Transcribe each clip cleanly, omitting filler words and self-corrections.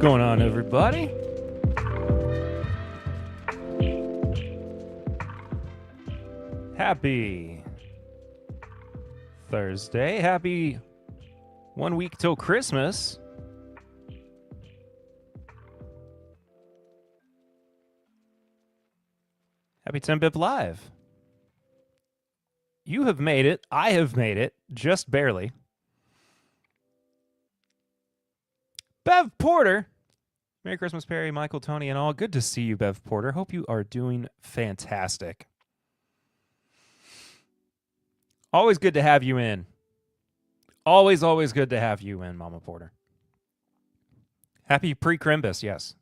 going on, everybody? Happy Thursday. Happy 1 week till Christmas. Happy 10-Bip Live. You have made it. I have made it. Just barely. Bev Porter. Merry Christmas, Perry, Michael, Tony, and all. Good to see you, Bev Porter. Hope you are doing fantastic. Always good to have you in. Always good to have you in, Mama Porter. Happy pre-Crimbus, yes.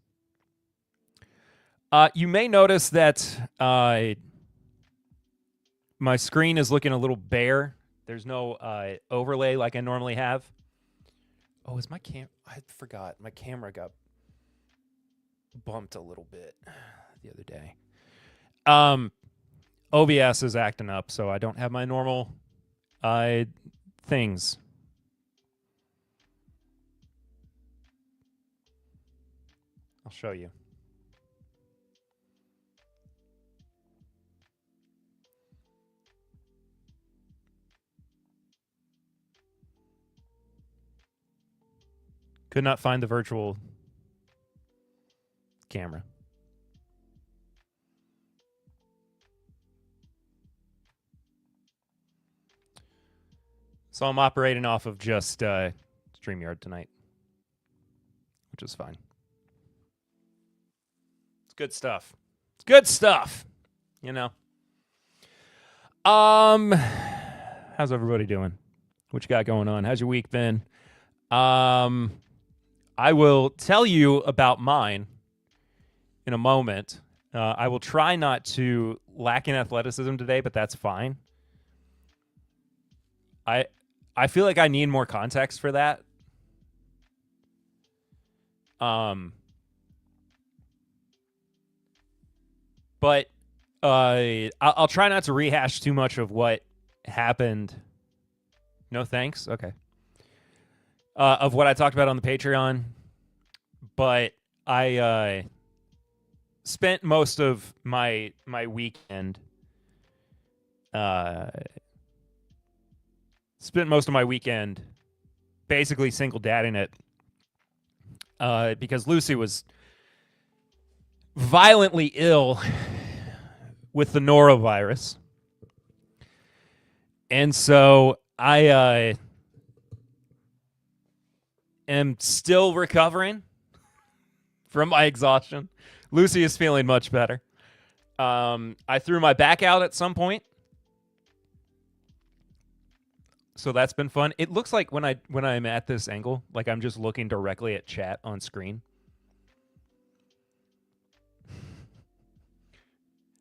You may notice that my screen is looking a little bare. There's no overlay like I normally have. Oh, is my I forgot. My camera got bumped a little bit the other day. OBS is acting up, so I don't have my normal things. I'll show you. Could not find the virtual camera. So I'm operating off of just StreamYard tonight, which is fine. It's good stuff. It's good stuff, you know. How's everybody doing? What you got going on? How's your week been? I will tell you about mine in a moment. I will try not to lack in athleticism today, but that's fine. I feel like I need more context for that. But I'll try not to rehash too much of what happened. No thanks? Okay. Of what I talked about on the Patreon, but I spent most of my weekend basically single dadding it because Lucy was violently ill with the norovirus, and so I am still recovering from my exhaustion. Lucy is feeling much better. I threw my back out at some point, so that's been fun. It looks like when I'm at this angle, like I'm just looking directly at chat on screen.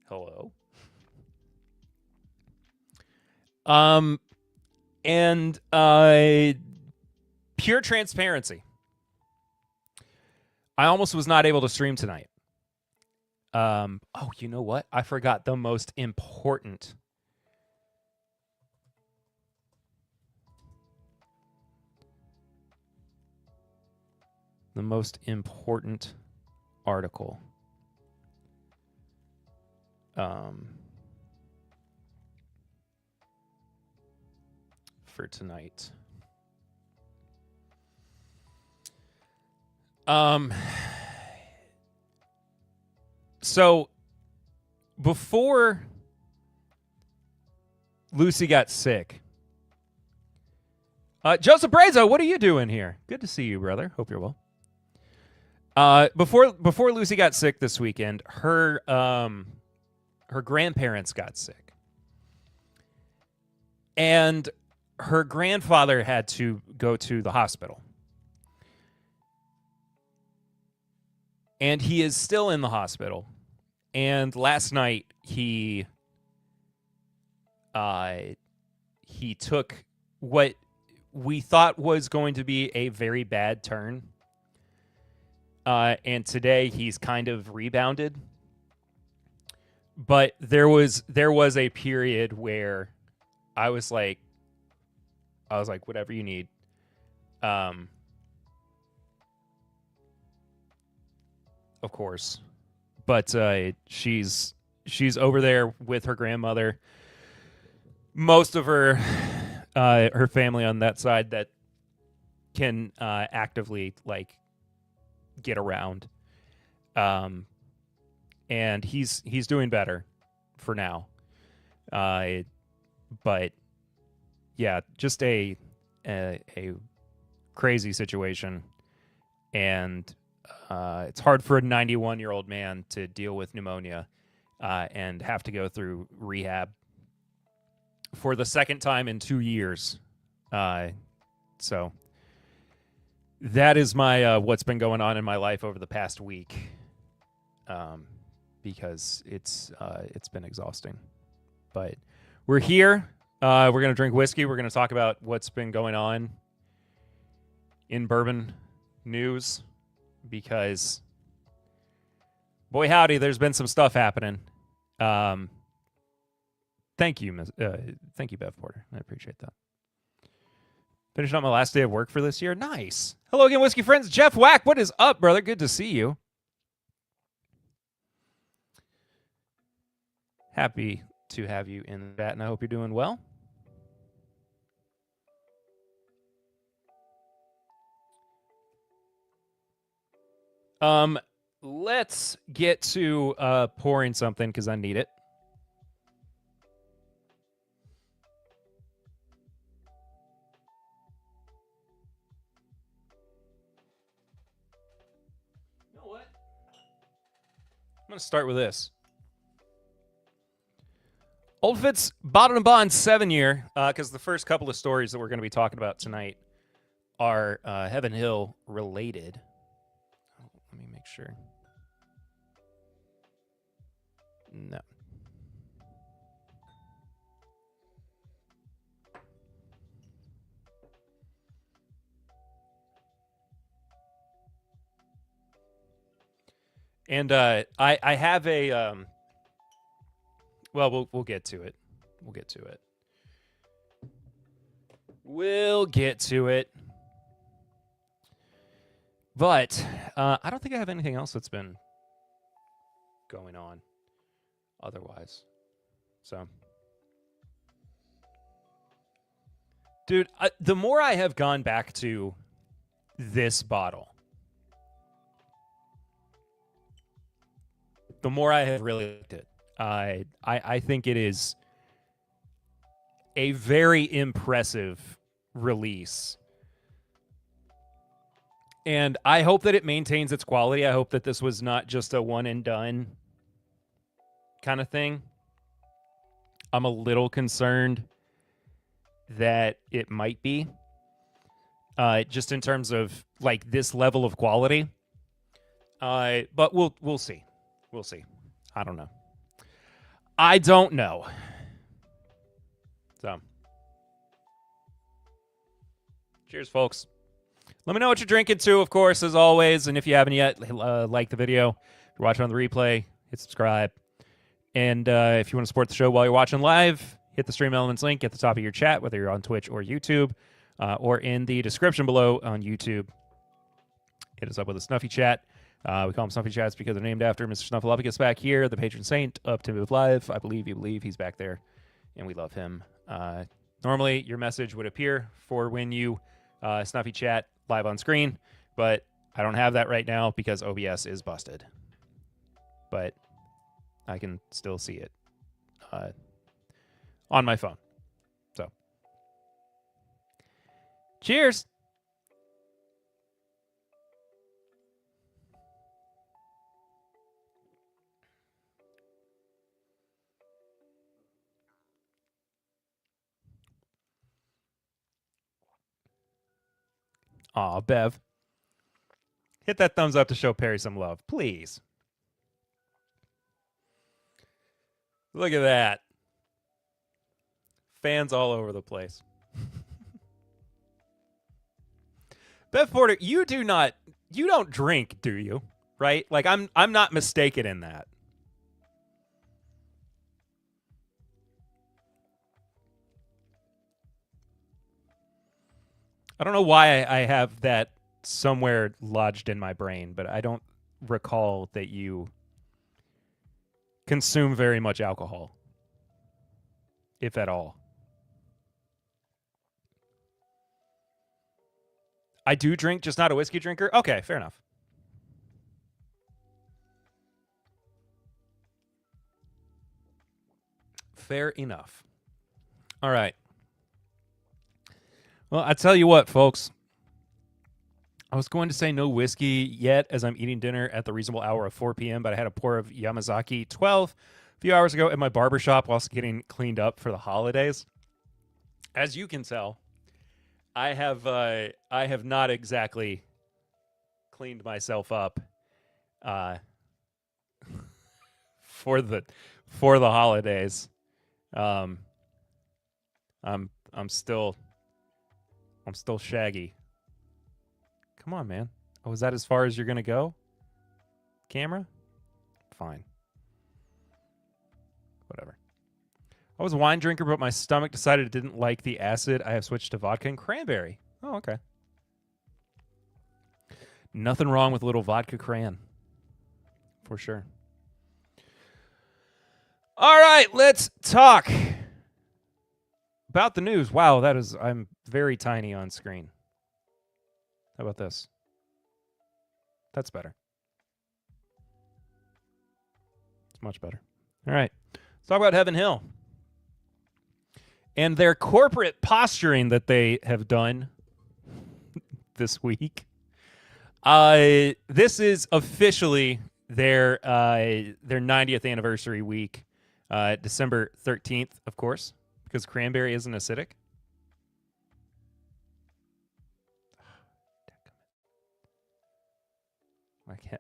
Hello. And pure transparency. I almost was not able to stream tonight. Oh, you know what? I forgot the most important. The most important article. For tonight. So before Lucy got sick, Joseph Brazo, what are you doing here? Good to see you, brother. Hope you're well. Before Lucy got sick this weekend, her grandparents got sick, and her grandfather had to go to the hospital. And he is still in the hospital. And last night he took what we thought was going to be a very bad turn. And today he's kind of rebounded. But there was a period where I was like, whatever you need. of course, but she's over there with her grandmother. Most of her family on that side that can actively like get around, and he's doing better for now. But yeah, just a crazy situation, and it's hard for a 91-year-old man to deal with pneumonia and have to go through rehab for the second time in 2 years. So that is my what's been going on in my life over the past week, because it's been exhausting. But we're here. We're going to drink whiskey. We're going to talk about what's been going on in bourbon news, because boy howdy, there's been some stuff happening. Thank you, Bev Porter. I appreciate that. Finishing up my last day of work for this year. Nice. Hello again, whiskey friends. Jeff Wack, what is up, brother? Good to see you. Happy to have you in the chat, and I hope you're doing well. Let's get to pouring something because I need it. You know what? I'm going to start with this. Old Fitz Bottle and Bond 7-year, because the first couple of stories that we're going to be talking about tonight are Heaven Hill related. Let me make sure. No. And I have a well, we'll get to it. We'll get to it. But I don't think I have anything else that's been going on otherwise. So, dude, the more I have gone back to this bottle, the more I have really liked it. I think it is a very impressive release. And I hope that it maintains its quality. I hope that this was not just a one and done kind of thing. I'm a little concerned that it might be, just in terms of like this level of quality. But we'll see. We'll see. I don't know. So, cheers, folks. Let me know what you're drinking too, of course, as always. And if you haven't yet, like the video. If you're watching on the replay, hit subscribe. And if you want to support the show while you're watching live, hit the Stream Elements link at the top of your chat, whether you're on Twitch or YouTube, or in the description below on YouTube. Hit us up with a Snuffy Chat. We call them Snuffy Chats because they're named after Mr. Snuffleupagus back here, the patron saint of Timothy Live. I believe you believe he's back there, and we love him. Normally, your message would appear for when you Snuffy Chat live on screen, but I don't have that right now because OBS is busted. But I can still see it on my phone. So, cheers. Aw, Bev. Hit that thumbs up to show Perry some love, please. Look at that. Fans all over the place. Bev Porter, you don't drink, do you? Right? Like I'm not mistaken in that. I don't know why I have that somewhere lodged in my brain, but I don't recall that you consume very much alcohol, if at all. I do drink, just not a whiskey drinker. Okay, fair enough. Fair enough. All right. Well, I tell you what, folks. I was going to say no whiskey yet as I'm eating dinner at the reasonable hour of 4 p.m., but I had a pour of Yamazaki 12 a few hours ago at my barbershop whilst getting cleaned up for the holidays. As you can tell, I have not exactly cleaned myself up for the holidays. I'm still shaggy. Come on, man. Oh, is that as far as you're gonna go? Camera? Fine. Whatever. I was a wine drinker, but my stomach decided it didn't like the acid. I have switched to vodka and cranberry. Oh, okay. Nothing wrong with a little vodka cran. For sure. All right, let's talk about the news. Wow, I'm very tiny on screen. How about this? That's better. It's much better. All right. Let's talk about Heaven Hill and their corporate posturing that they have done this week. This is officially their 90th anniversary week, December 13th, of course, because cranberry isn't acidic.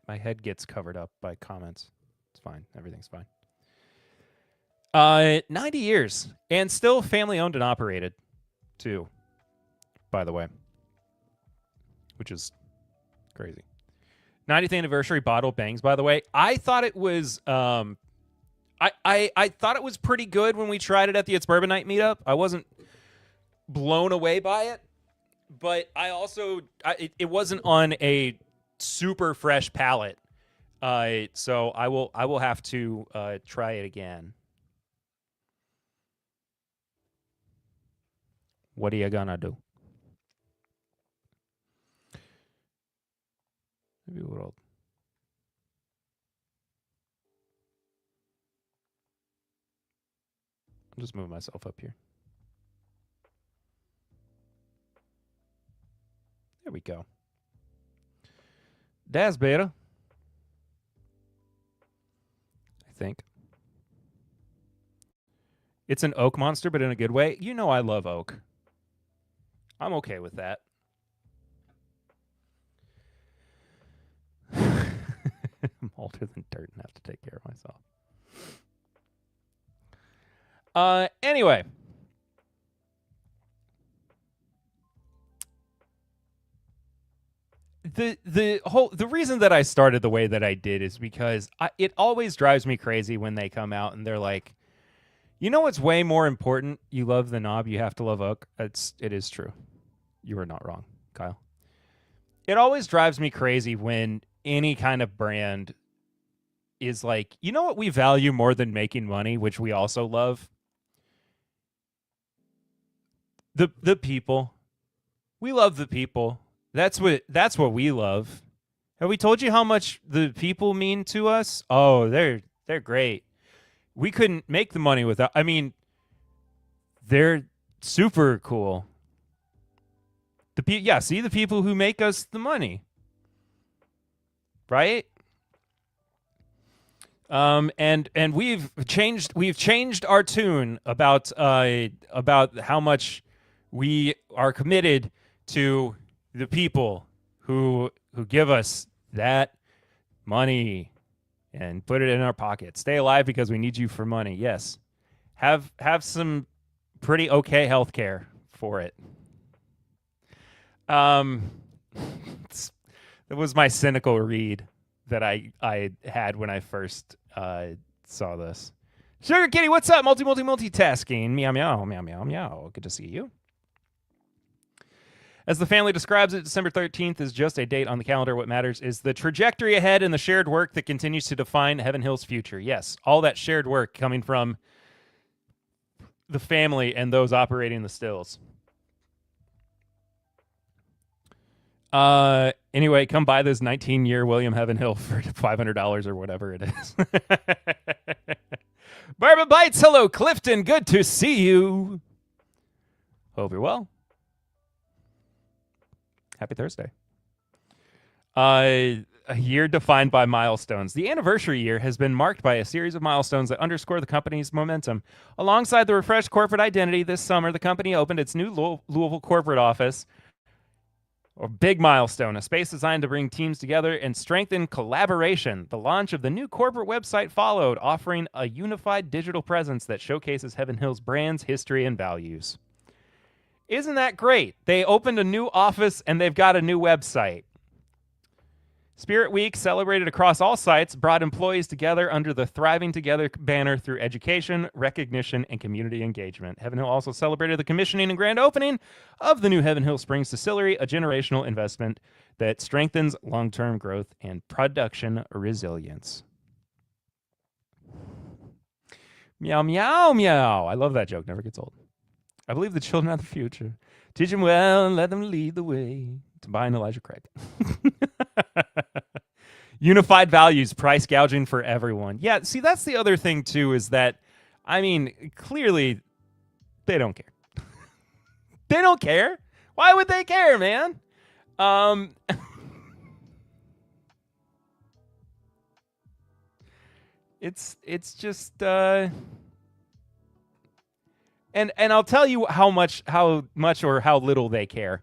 My head gets covered up by comments. It's fine. Everything's fine. 90 years. And still family-owned and operated, too, by the way. Which is crazy. 90th anniversary bottle bangs, by the way. I thought it was... I thought it was pretty good when we tried it at the It's Bourbon Night meetup. I wasn't blown away by it. But I also... it wasn't on a... super fresh palate, so I will have to try it again. What are you gonna do? Maybe we'll. I'll just move myself up here. There we go. That's better. I think. It's an oak monster, but in a good way. You know I love oak. I'm okay with that. I'm older than dirt and have to take care of myself. Anyway. The reason that I started the way that I did is because it always drives me crazy when they come out and they're like, you know what's way more important? You love the knob, you have to love oak. It is true. You are not wrong, Kyle. It always drives me crazy when any kind of brand is like, you know what we value more than making money, which we also love? The people. We love the people. That's what we love. Have we told you how much the people mean to us? Oh, they're great. We couldn't make the money without. I mean, they're super cool. See the people who make us the money, right? And we've changed our tune about how much we are committed to the people who give us that money and put it in our pocket. Stay alive because we need you for money. Yes. Have some pretty okay health care for it. That was my cynical read that I had when I first saw this. Sugar Kitty, what's up? Multitasking. Meow, meow, meow, meow, meow. Good to see you. As the family describes it, December 13th is just a date on the calendar. What matters is the trajectory ahead and the shared work that continues to define Heaven Hill's future. Yes, all that shared work coming from the family and those operating the stills. Anyway, come buy this 19-year William Heaven Hill for $500 or whatever it is. Bourbon Bites, hello, Clifton. Good to see you. Hope you're well. Happy Thursday. A year defined by milestones. The anniversary year has been marked by a series of milestones that underscore the company's momentum. Alongside the refreshed corporate identity, this summer, the company opened its new Louisville corporate office. A big milestone, a space designed to bring teams together and strengthen collaboration. The launch of the new corporate website followed, offering a unified digital presence that showcases Heaven Hill's brand's history and values. Isn't that great? They opened a new office and they've got a new website. Spirit Week, celebrated across all sites, brought employees together under the Thriving Together banner through education, recognition, and community engagement. Heaven Hill also celebrated the commissioning and grand opening of the new Heaven Hill Springs Distillery, a generational investment that strengthens long-term growth and production resilience. Meow, meow, meow. I love that joke. Never gets old. I believe the children are the future. Teach them well and let them lead the way. To buy an Elijah Craig. Unified values, price gouging for everyone. Yeah, see, that's the other thing, too, is that, I mean, clearly, they don't care. They don't care. Why would they care, man? It's just, and I'll tell you how much or how little they care.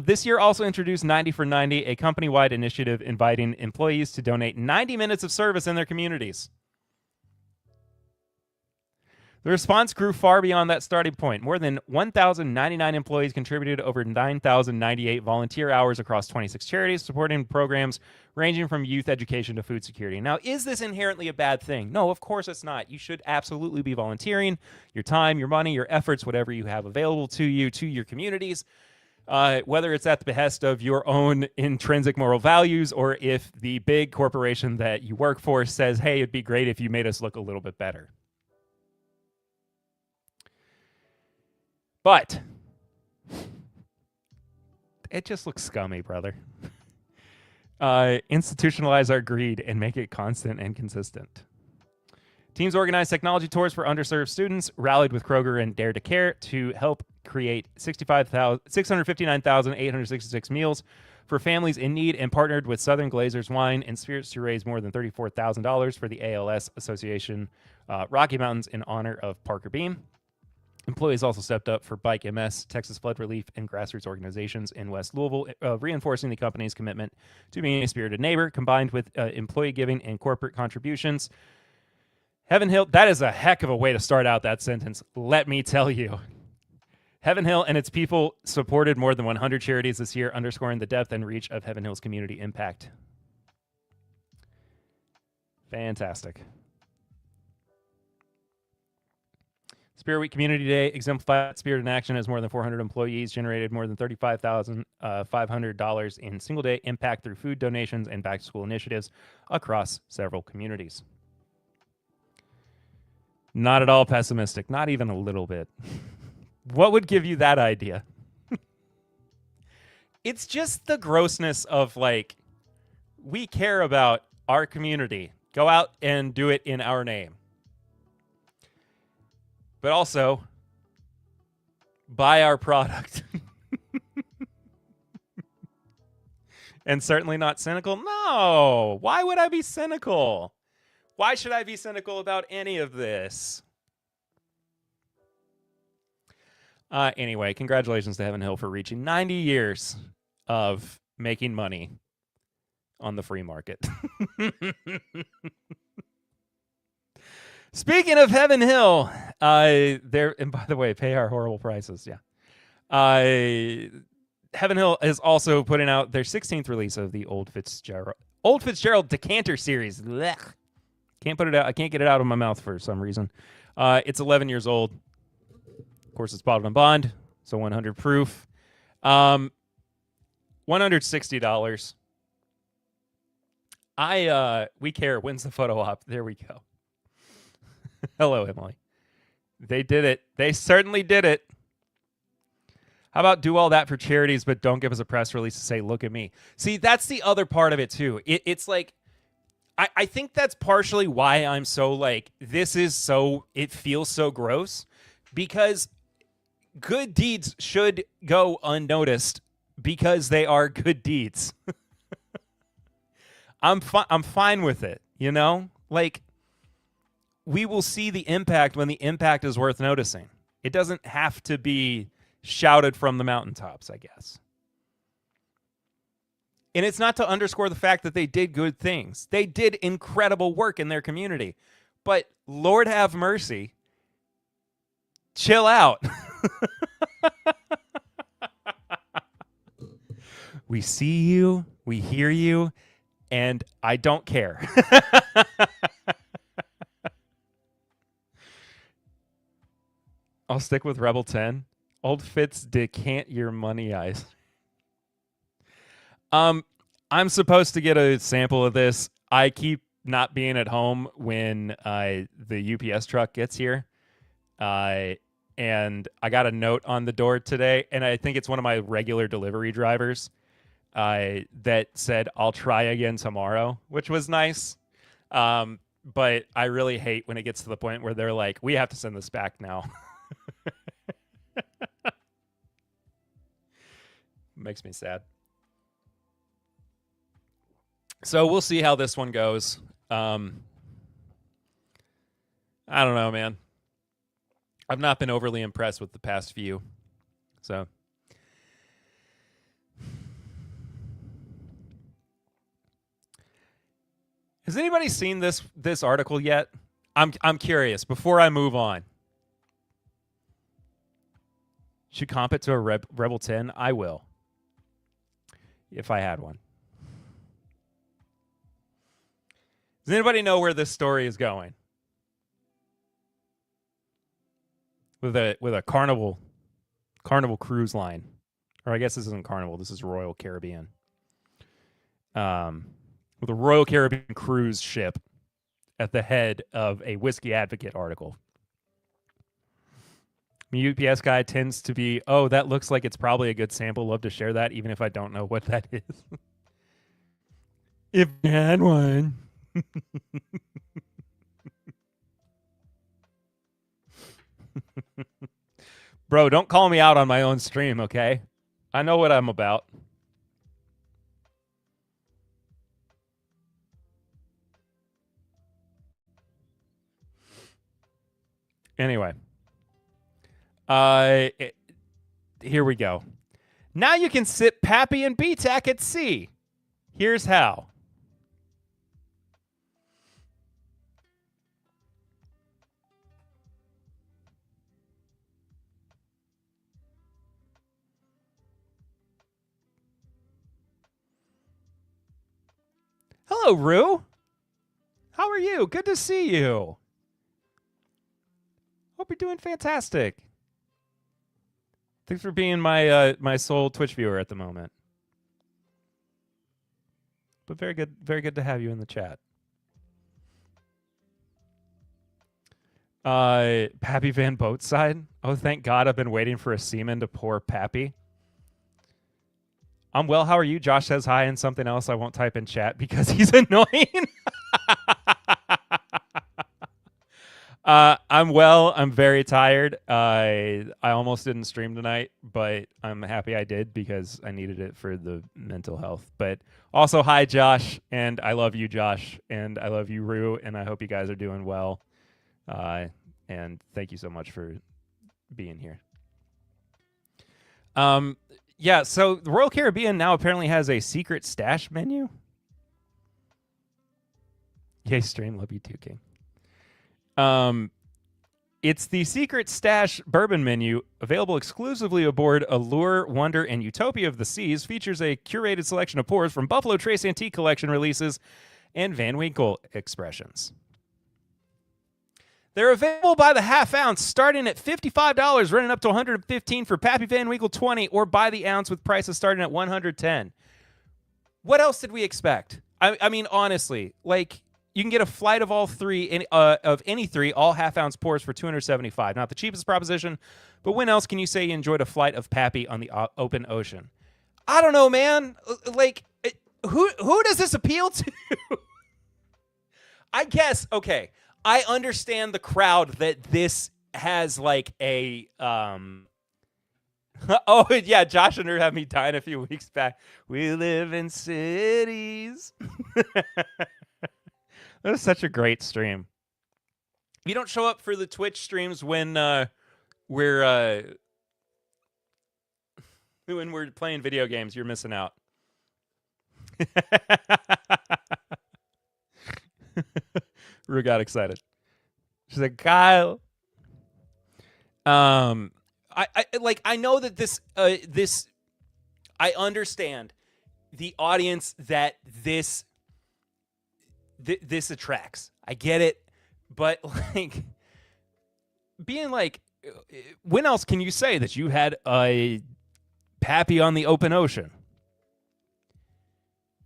This year also introduced 90 for 90, a company-wide initiative inviting employees to donate 90 minutes of service in their communities. The response grew far beyond that starting point. More than 1,099 employees contributed over 9,098 volunteer hours across 26 charities, supporting programs ranging from youth education to food security. Now, is this inherently a bad thing? No, of course it's not. You should absolutely be volunteering your time, your money, your efforts, whatever you have available to you, to your communities. Whether it's at the behest of your own intrinsic moral values or if the big corporation that you work for says, hey, it'd be great if you made us look a little bit better. But it just looks scummy, brother. Institutionalize our greed and make it constant and consistent. Teams organized technology tours for underserved students, rallied with Kroger and Dare to Care to help create 659,866 meals for families in need, and partnered with Southern Glazers Wine and Spirits to raise more than $34,000 for the ALS Association Rocky Mountains in honor of Parker Beam. Employees also stepped up for Bike MS, Texas Flood Relief, and grassroots organizations in West Louisville, reinforcing the company's commitment to being a spirited neighbor, combined with employee giving and corporate contributions. Heaven Hill, that is a heck of a way to start out that sentence, let me tell you. Heaven Hill and its people supported more than 100 charities this year, underscoring the depth and reach of Heaven Hill's community impact. Fantastic. Spirit Week Community Day exemplified spirit in action as more than 400 employees generated more than $35,500 in single-day impact through food donations and back-to-school initiatives across several communities. Not at all pessimistic, not even a little bit. What would give you that idea? It's just the grossness of, like, we care about our community. Go out and do it in our name. But also, buy our product. And certainly not cynical. No. Why would I be cynical? Why should I be cynical about any of this? Anyway, congratulations to Heaven Hill for reaching 90 years of making money on the free market. Speaking of Heaven Hill, there, and by the way, pay our horrible prices. Yeah. Heaven Hill is also putting out their 16th release of the Old Fitzgerald Decanter series. Blech. Can't put it out. I can't get it out of my mouth for some reason. It's 11 years old. Of course, it's bottled in bond, so 100 proof. $160. We care wins the photo op. There we go. Hello, Emily. They did it. They certainly did it. How about do all that for charities, but don't give us a press release to say, look at me. See, that's the other part of it, too. It's like, I think that's partially why I'm so like, it feels so gross. Because good deeds should go unnoticed because they are good deeds. I'm fine with it, you know? Like, we will see the impact when the impact is worth noticing. It doesn't have to be shouted from the mountaintops, I guess. And it's not to underscore the fact that they did good things. They did incredible work in their community. But Lord have mercy, chill out. We see you, we hear you, and I don't care. I'll stick with Rebel 10. Old Fitz decant your money eyes. I'm supposed to get a sample of this. I keep not being at home when the UPS truck gets here. And I got a note on the door today, and I think it's one of my regular delivery drivers that said, I'll try again tomorrow, which was nice. But I really hate when it gets to the point where they're like, we have to send this back now. Makes me sad. So we'll see how this one goes. I don't know, man. I've not been overly impressed with the past few. So has anybody seen this article yet? I'm curious before I move on. Should comp it to a Rebel 10? I will. If I had one. Does anybody know where this story is going? With a Carnival cruise line. Or I guess this isn't Carnival, this is Royal Caribbean. With a Royal Caribbean cruise ship at the head of a Whiskey Advocate article. The UPS guy tends to be, oh, that looks like it's probably a good sample. Love to share that, even if I don't know what that is. If you had one. Bro, don't call me out on my own stream, okay? I know what I'm about. Anyway. Here we go. Now you can sip Pappy and BTAC at sea. Here's how. Hello, Rue. How are you? Good to see you. Hope you're doing fantastic. Thanks for being my sole Twitch viewer at the moment. But very good to have you in the chat. Pappy Van Boatside. Oh, thank God I've been waiting for a seaman to pour Pappy. I'm well. How are you? Josh says hi and something else I won't type in chat because he's annoying. I'm well. I'm very tired. I almost didn't stream tonight, but I'm happy I did because I needed it for the mental health. But also, hi, Josh, and I love you, Josh, and I love you, Rue, and I hope you guys are doing well. And thank you so much for being here. Yeah, so the Royal Caribbean now apparently has a secret stash menu. Yay, stream. Love you too, King. It's the secret stash bourbon menu, available exclusively aboard Allure, Wonder, and Utopia of the Seas. Features a curated selection of pours from Buffalo Trace Antique Collection releases and Van Winkle expressions. They're available by the half ounce, starting at $55, running up to $115 for Pappy Van Winkle 20, or by the ounce with prices starting at $110. What else did we expect? I mean, honestly, like you can get a flight of all three of any three all half-ounce pours for $275. Not the cheapest proposition, but when else can you say you enjoyed a flight of Pappy on the open ocean? I don't know, man. Like, who does this appeal to? I guess, okay, I understand the crowd that this has like a oh yeah, Josh and her had me dying a few weeks back. We live in cities. That was such a great stream. If you don't show up for the Twitch streams when we're playing video games, you're missing out. Rue got excited. She's like, Kyle. I know that this I understand the audience that this attracts. I get it, but like being like, when else can you say that you had a Pappy on the open ocean?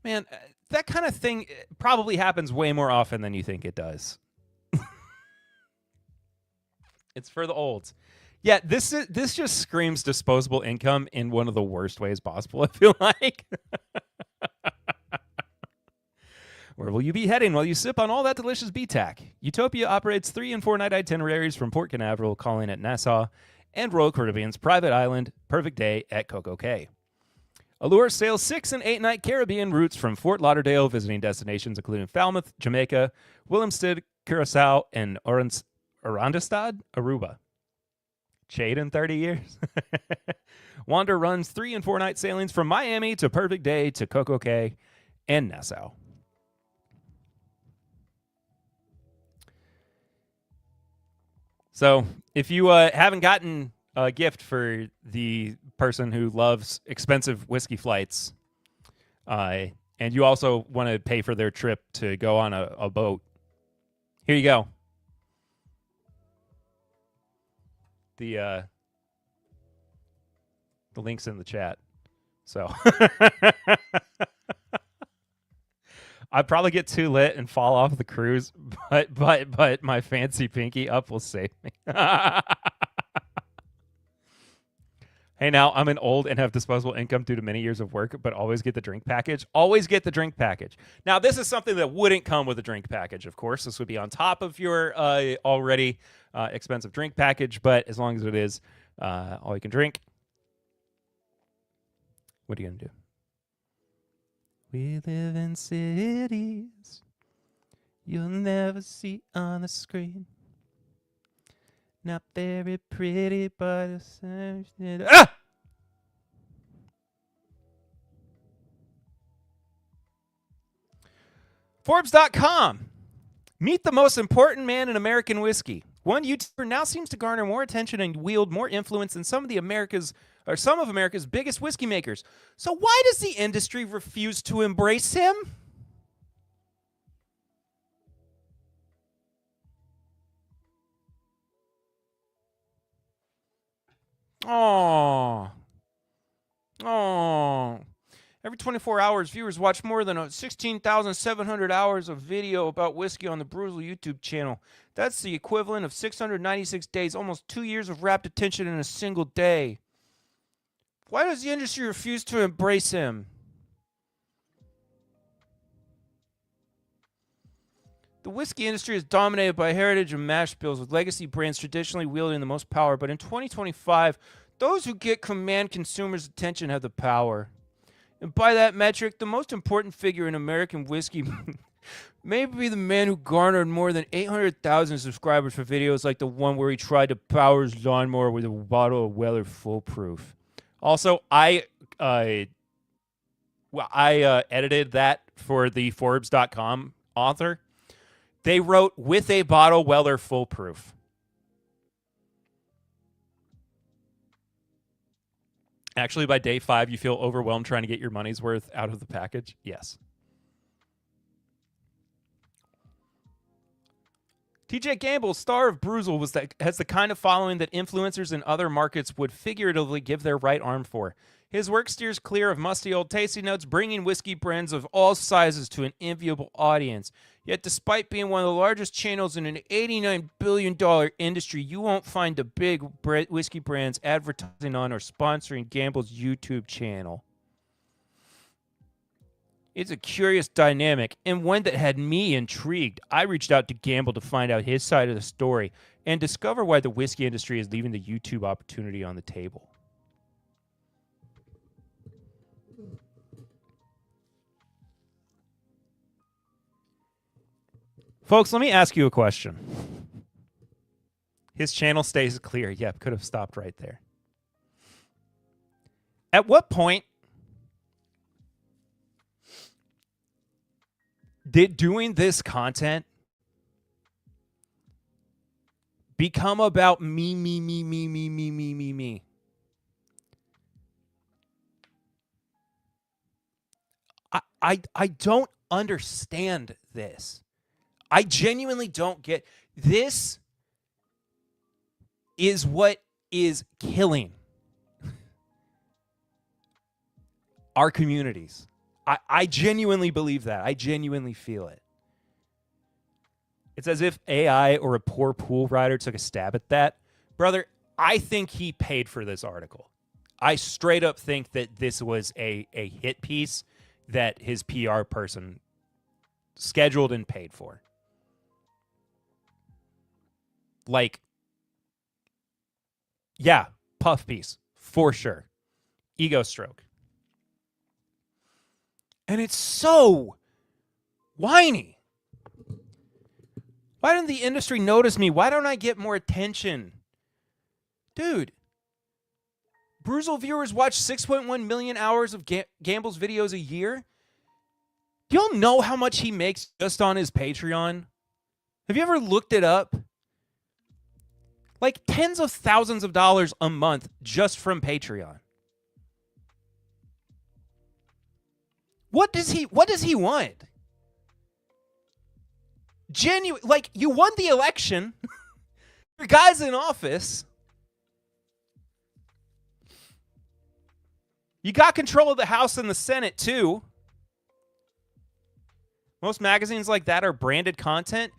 Man, that kind of thing probably happens way more often than you think it does. It's for the olds. Yeah, this just screams disposable income in one of the worst ways possible, I feel like. Where will you be heading while you sip on all that delicious BTAC? Utopia operates 3- and 4-night itineraries from Port Canaveral, calling at Nassau, and Royal Caribbean's private island, Perfect Day at Coco Cay. Allure sails 6- and 8-night Caribbean routes from Fort Lauderdale, visiting destinations including Falmouth, Jamaica, Willemstad, Curacao, and Oranjestad, Aruba. Shade in 30 years. Wander runs 3- and 4-night sailings from Miami to Perfect Day to Coco Cay and Nassau. So if you haven't gotten a gift for the person who loves expensive whiskey flights, and you also want to pay for their trip to go on a boat, here you go. The link's in the chat. So I'd probably get too lit and fall off the cruise, but my fancy pinky up will save me. Hey, now I'm an old and have disposable income due to many years of work, but always get the drink package. Always get the drink package. Now, this is something that wouldn't come with a drink package, of course. This would be on top of your already expensive drink package, but as long as it is all you can drink, what are you going to do? We live in cities you'll never see on the screen. Not very pretty, but ah! Forbes.com. Meet the most important man in American whiskey. One YouTuber now seems to garner more attention and wield more influence than some of America's biggest whiskey makers. So why does the industry refuse to embrace him? Oh. Every 24 hours, viewers watch more than 16,700 hours of video about whiskey on the Brutal YouTube channel. That's the equivalent of 696 days, almost 2 years of rapt attention in a single day. Why does the industry refuse to embrace him? The whiskey industry is dominated by heritage and mash bills, with legacy brands traditionally wielding the most power. But in 2025, those who get command consumers' attention have the power. And by that metric, the most important figure in American whiskey may be the man who garnered more than 800,000 subscribers for videos like the one where he tried to power his lawnmower with a bottle of Weller Foolproof. Also, I edited that for the Forbes.com author. They wrote, with a bottle Weller Foolproof. Actually, by day 5, you feel overwhelmed trying to get your money's worth out of the package? Yes. TJ Gamble, star of Bruzel, has the kind of following that influencers in other markets would figuratively give their right arm for. His work steers clear of musty old tasty notes, bringing whiskey brands of all sizes to an enviable audience. Yet despite being one of the largest channels in an $89 billion industry, you won't find the big whiskey brands advertising on or sponsoring Gamble's YouTube channel. It's a curious dynamic, and one that had me intrigued. I reached out to Gamble to find out his side of the story and discover why the whiskey industry is leaving the YouTube opportunity on the table. Folks, let me ask you a question. His channel stays clear. Yep, could have stopped right there. At what point did doing this content become about me? I don't understand this. I genuinely don't get this. Is what is killing our communities. I genuinely believe that. I genuinely feel it. It's as if AI or a poor pool rider took a stab at that. Brother, I think he paid for this article. I straight up think that this was a hit piece that his PR person scheduled and paid for. Like, yeah, puff piece, for sure. Ego stroke. And it's so whiny. Why didn't the industry notice me? Why don't I get more attention? Dude, Bruzel viewers watch 6.1 million hours of Gamble's videos a year. Do y'all know how much he makes just on his Patreon? Have you ever looked it up? Like tens of thousands of dollars a month just from Patreon. What does he want? Like, you won the election. Your guy's in office. You got control of the House and the Senate too. Most magazines like that are branded content.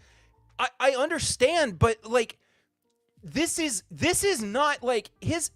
I understand, but like this is not like his.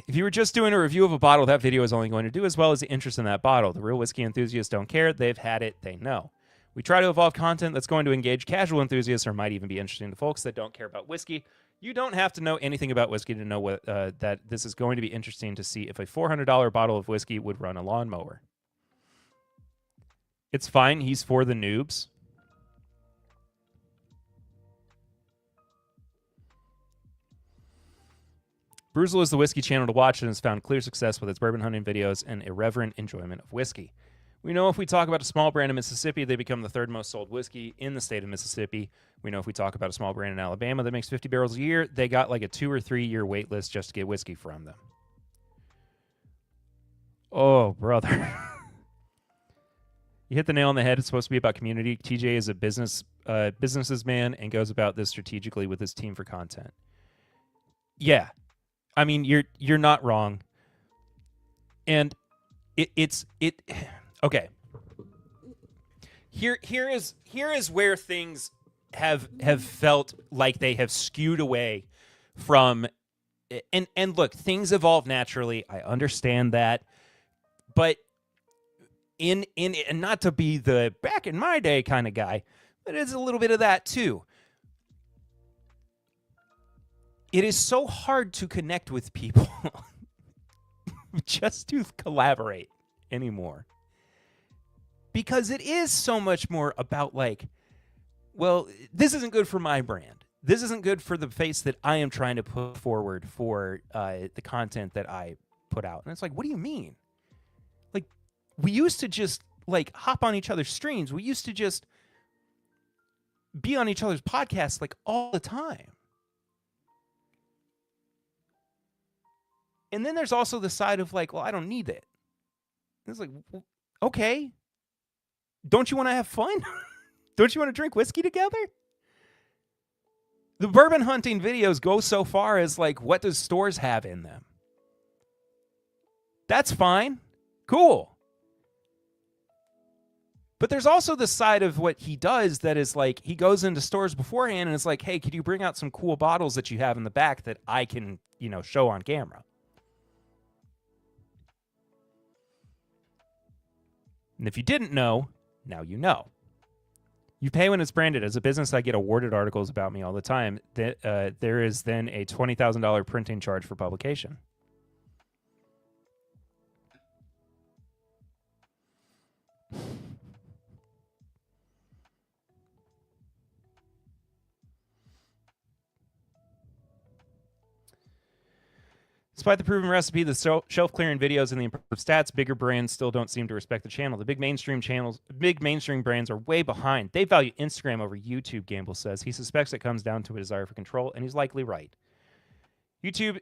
If you were just doing a review of a bottle, that video is only going to do as well as the interest in that bottle. The real whiskey enthusiasts don't care. They've had it. They know. We try to evolve content that's going to engage casual enthusiasts or might even be interesting to folks that don't care about whiskey. You don't have to know anything about whiskey to know what that this is going to be interesting to see if a $400 bottle of whiskey would run a lawnmower. It's fine. He's for the noobs. Bruzel is the whiskey channel to watch and has found clear success with its bourbon hunting videos and irreverent enjoyment of whiskey. We know if we talk about a small brand in Mississippi, they become the third most sold whiskey in the state of Mississippi. We know if we talk about a small brand in Alabama that makes 50 barrels a year, they got like a 2 or 3 year wait list just to get whiskey from them. Oh, brother. You hit the nail on the head. It's supposed to be about community. TJ is a business's man and goes about this strategically with his team for content. Yeah. I mean, you're not wrong. And it's okay. Here is where things have felt like they have skewed away from and look, things evolve naturally. I understand that. But in and not to be the back in my day kind of guy, but it's a little bit of that too. It is so hard to connect with people just to collaborate anymore. Because it is so much more about like, well, this isn't good for my brand. This isn't good for the face that I am trying to put forward for the content that I put out. And it's like, what do you mean? Like, we used to just like hop on each other's streams. We used to just be on each other's podcasts like all the time. And then there's also the side of like, well, I don't need it. It's like, okay. Don't you want to have fun? Don't you want to drink whiskey together? The bourbon hunting videos go so far as like, what does stores have in them? That's fine. Cool. But there's also the side of what he does that is like, he goes into stores beforehand and it's like, hey, could you bring out some cool bottles that you have in the back that I can, show on camera? And if you didn't know, now you know. You pay when it's branded. As a business, I get awarded articles about me all the time. There is then a $20,000 printing charge for publication. Despite the proven recipe, the shelf-clearing videos, and the impressive stats, bigger brands still don't seem to respect the channel. The big mainstream brands are way behind. They value Instagram over YouTube, Gamble says. He suspects it comes down to a desire for control, and he's likely right. YouTube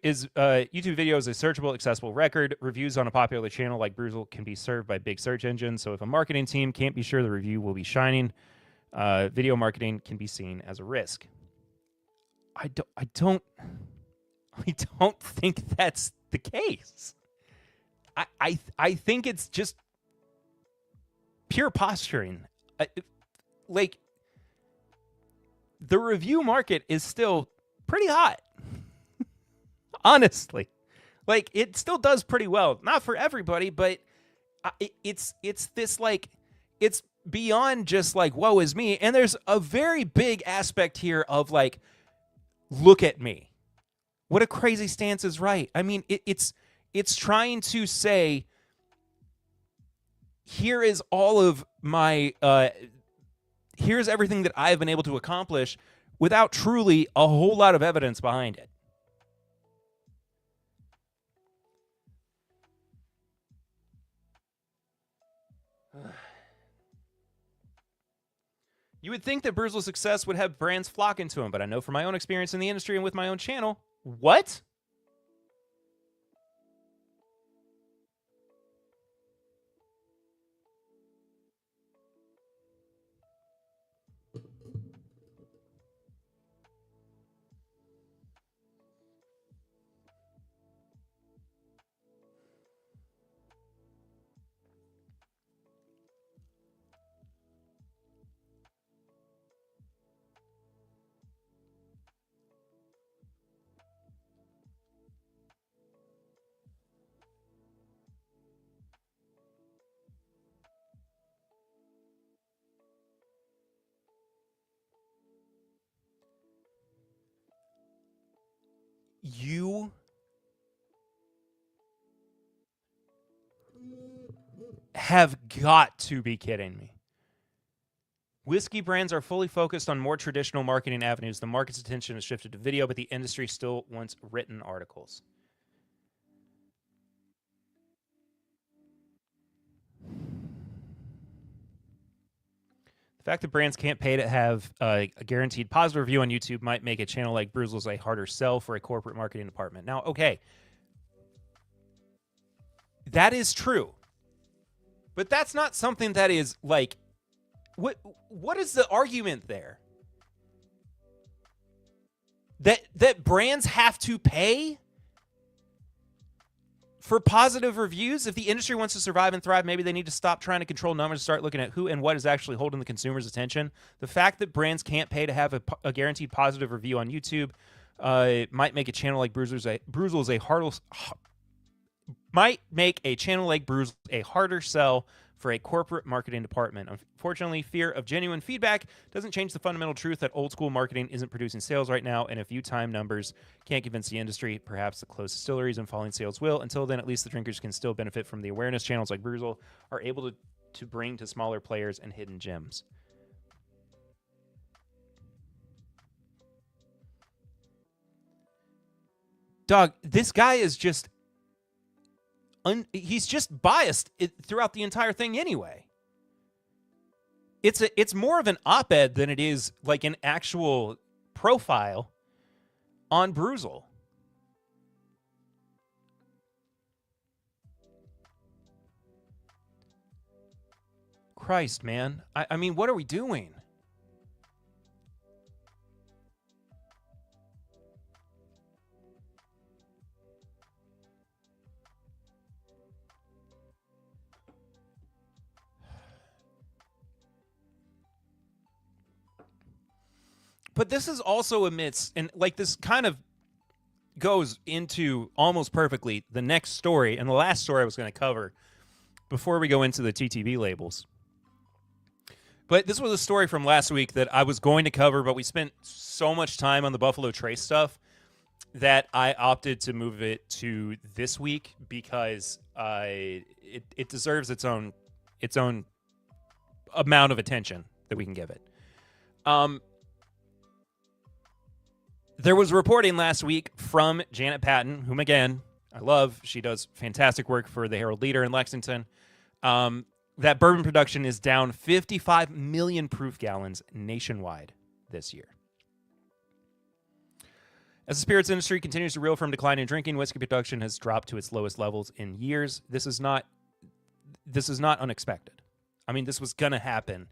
video is a searchable, accessible record. Reviews on a popular channel like Bruzel can be served by big search engines, so if a marketing team can't be sure the review will be shining, video marketing can be seen as a risk. I don't think that's the case. I think it's just pure posturing. Like, the review market is still pretty hot. Honestly. Like, it still does pretty well. Not for everybody, but it's this, like, it's beyond just, like, woe is me. And there's a very big aspect here of, like, look at me. What a crazy stance is right. I mean, it's trying to say, here is all of my, here's everything that I've been able to accomplish without truly a whole lot of evidence behind it. You would think that Bruzel's success would have brands flocking to him, but I know from my own experience in the industry and with my own channel. What? You have got to be kidding me. Whiskey brands are fully focused on more traditional marketing avenues. The market's attention has shifted to video, but the industry still wants written articles. The fact that brands can't pay to have a guaranteed positive review on YouTube might make a channel like Bruzel's a harder sell for a corporate marketing department. Now, okay, that is true. But that's not something that is like, what is the argument there? That brands have to pay for positive reviews? If the industry wants to survive and thrive, maybe they need to stop trying to control numbers and start looking at who and what is actually holding the consumer's attention. The fact that brands can't pay to have a guaranteed positive review on YouTube might make a channel like Bruzel's a harder sell for a corporate marketing department. Unfortunately, fear of genuine feedback doesn't change the fundamental truth that old school marketing isn't producing sales right now, and if time numbers can't convince the industry, perhaps the closed distilleries and falling sales will. Until then, at least the drinkers can still benefit from the awareness channels like Bruzel are able to bring to smaller players and hidden gems. Dog, this guy is just he's just biased throughout the entire thing anyway. It's more of an op-ed than it is like an actual profile on Bruzel. Christ, man. I mean, what are we doing? but this is also amidst, and like this kind of goes into almost perfectly the next story and the last story I was going to cover before we go into the TTB labels. But this was a story from last week that I was going to cover, but we spent so much time on the Buffalo Trace stuff that I opted to move it to this week because it deserves its own amount of attention that we can give it. There was reporting last week from Janet Patton, whom, again, I love. She does fantastic work for the Herald Leader in Lexington, that bourbon production is down 55 million proof gallons nationwide this year. As the spirits industry continues to reel from declining drinking, whiskey production has dropped to its lowest levels in years. This is not unexpected. I mean, this was going to happen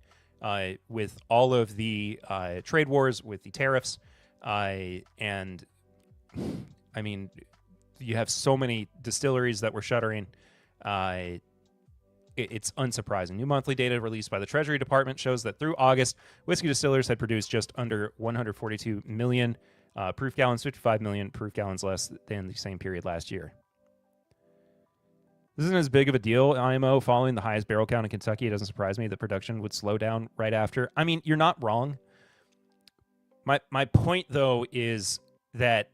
with all of the trade wars, with the tariffs, and I mean, you have so many distilleries that were shuttering. It's unsurprising. New monthly data released by the Treasury Department shows that through August, whiskey distillers had produced just under 142 million proof gallons, 55 million proof gallons less than the same period last year. This isn't as big of a deal, IMO, following the highest barrel count in Kentucky. It doesn't surprise me that production would slow down right after. I mean, you're not wrong. My point, though, is that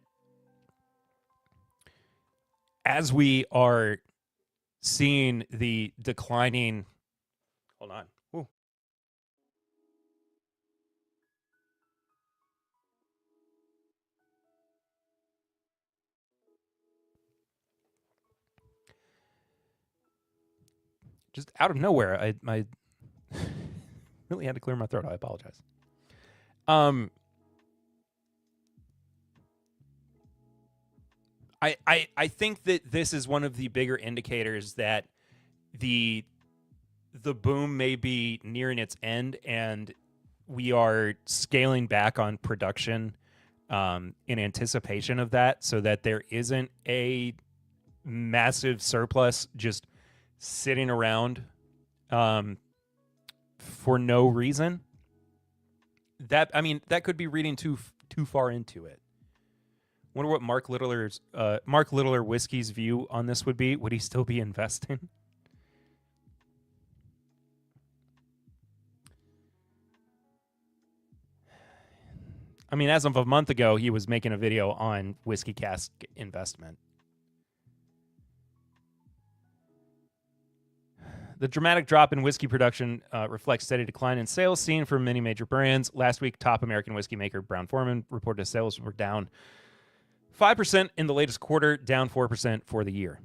as we are seeing the declining... Hold on. Ooh. Just out of nowhere, I really had to clear my throat. I apologize. I think that this is one of the bigger indicators that the boom may be nearing its end, and we are scaling back on production in anticipation of that, so that there isn't a massive surplus just sitting around for no reason. That could be reading too far into it. Wonder what Mark Littler Whiskey's view on this would be. Would he still be investing? I mean, as of a month ago, he was making a video on whiskey cask investment. The dramatic drop in whiskey production reflects steady decline in sales seen from many major brands. Last week, top American whiskey maker Brown-Forman reported sales were down 5% in the latest quarter, down 4% for the year.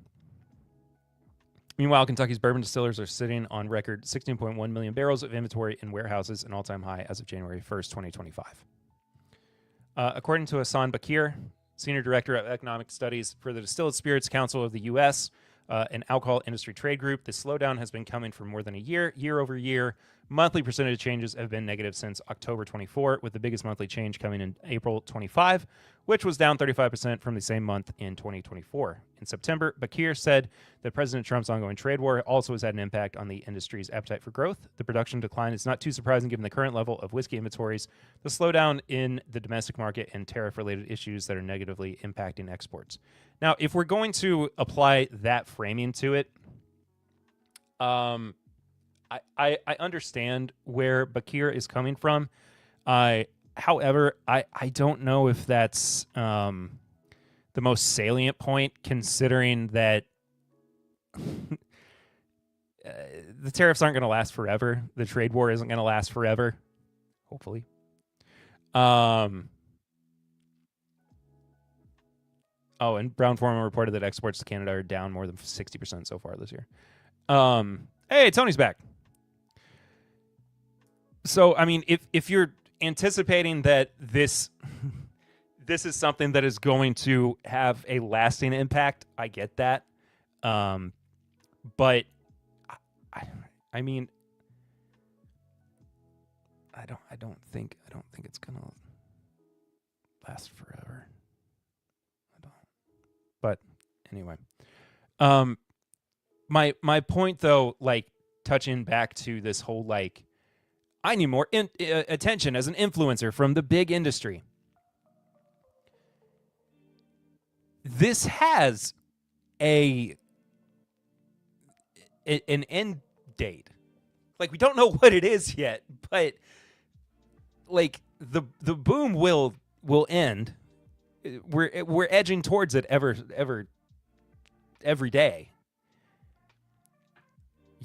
Meanwhile, Kentucky's bourbon distillers are sitting on record 16.1 million barrels of inventory in warehouses, an all-time high as of January 1st, 2025. According to Hassan Bakir, Senior Director of Economic Studies for the Distilled Spirits Council of the U.S., an alcohol industry trade group, the slowdown has been coming for more than a year. Year over year, monthly percentage changes have been negative since October 24, with the biggest monthly change coming in April 25, which was down 35% from the same month in 2024. In September, Bakir said that President Trump's ongoing trade war also has had an impact on the industry's appetite for growth. The production decline is not too surprising given the current level of whiskey inventories, the slowdown in the domestic market, and tariff-related issues that are negatively impacting exports. Now, if we're going to apply that framing to it, I understand where Bakir is coming from. However, I don't know if that's the most salient point, considering that the tariffs aren't going to last forever. The trade war isn't going to last forever, hopefully. Oh, and Brown-Forman reported that exports to Canada are down more than 60% so far this year. Hey, Tony's back. So, I mean, if you're anticipating that this is something that is going to have a lasting impact, I get that. But I mean, I don't think it's gonna last forever. I don't. But anyway, my point though, like touching back to this whole like I need more attention as an influencer from the big industry. This has an end date. Like, we don't know what it is yet, but like the boom will end. We're edging towards it every day.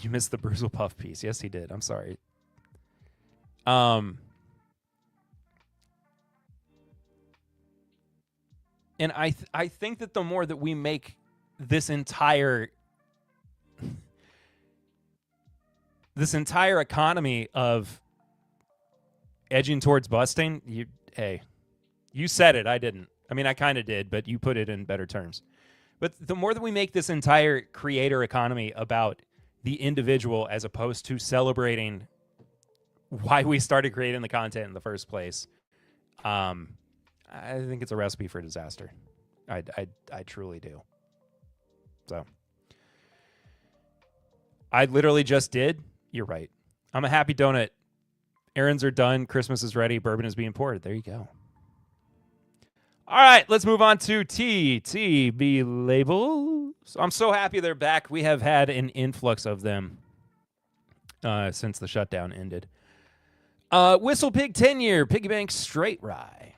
You missed the Bruzel Puff piece. Yes, he did. I'm sorry. And I think that the more that we make this entire economy of edging towards busting, you said it, I didn't. I mean, I kind of did, but you put it in better terms. But the more that we make this entire creator economy about the individual as opposed to celebrating why we started creating the content in the first place, I think it's a recipe for disaster. I truly do. So I literally just did. You're right. I'm a happy donut. Errands are done. Christmas is ready. Bourbon is being poured. There you go. All right, let's move on to TTB labels. I'm so happy they're back. We have had an influx of them since the shutdown ended. Whistle Pig 10-year Piggy Bank Straight Rye.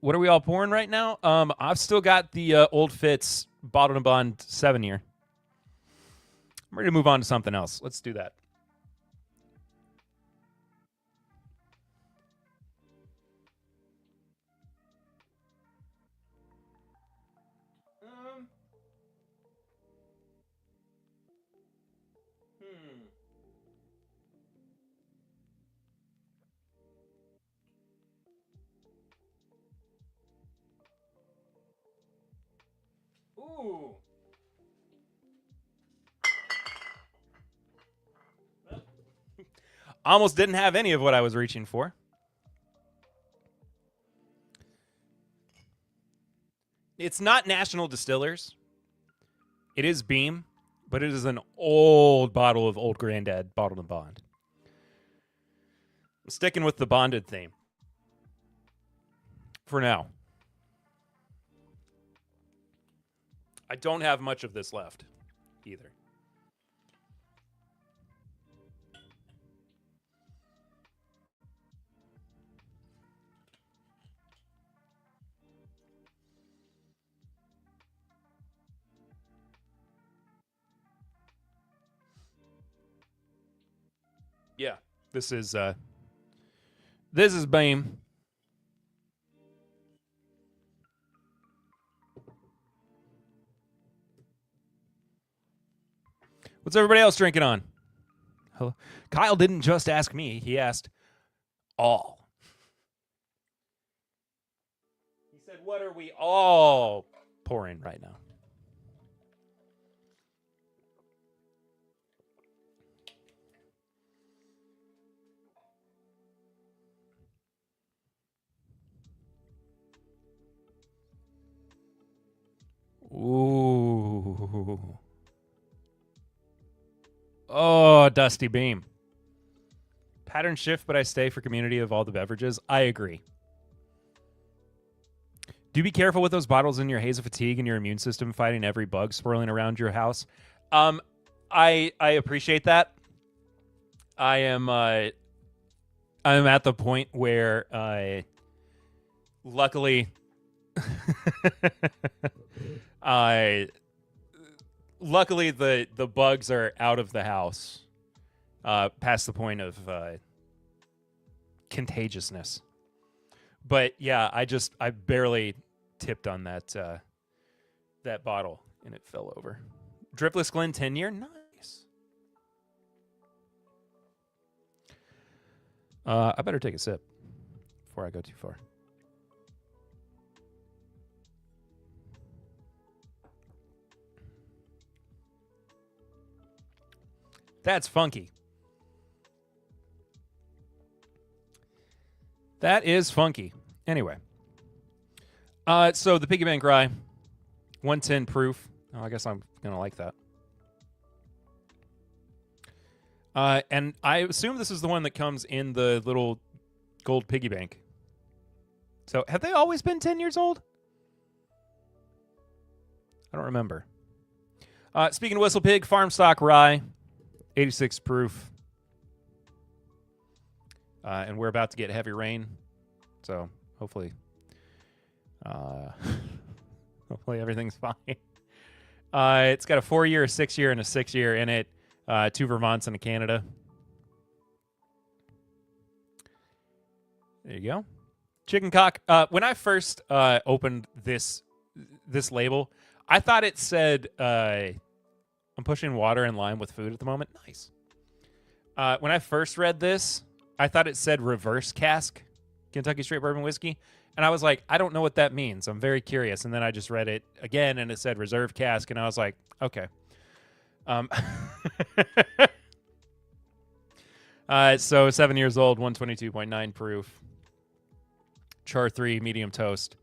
What are we all pouring right now? I've still got the Old Fitz Bottled and Bond 7-year. I'm ready to move on to something else. Let's do that. Ooh. Almost didn't have any of what I was reaching for. It's not National Distillers. It is Beam, but it is an old bottle of Old Granddad Bottled and Bond. I'm sticking with the bonded theme for now. I don't have much of this left either. Yeah, this is Beam. What's everybody else drinking on? Hello? Kyle didn't just ask me. He asked all. He said, what are we all pouring right now? Ooh. Oh, Dusty Beam. Pattern shift, but I stay for community of all the beverages. I agree. Do be careful with those bottles in your haze of fatigue and your immune system fighting every bug swirling around your house. I appreciate that. I'm at the point where luckily luckily the bugs are out of the house past the point of contagiousness. But yeah, I barely tipped on that bottle and it fell over. Dripless Glen 10-year, nice. I better take a sip before I go too far. That's funky. That is funky. Anyway. So the Piggy Bank Rye, 110 proof. Oh, I guess I'm going to like that. And I assume this is the one that comes in the little gold piggy bank. So have they always been 10 years old? I don't remember. Speaking of Whistle Pig, farm stock rye, 86 proof. And we're about to get heavy rain. So hopefully everything's fine. It's got a 4-year, a 6-year, and a 6-year in it. 2 Vermonts and a Canada. There you go. Chicken cock. When I first opened this label, I thought it said, I'm pushing water in line with food at the moment. Nice. When I first read this, I thought it said reverse cask Kentucky Straight Bourbon Whiskey. And I was like, I don't know what that means. I'm very curious. And then I just read it again, and it said reserve cask. And I was like, okay. So 7 years old, 122.9 proof. Char 3, medium toast.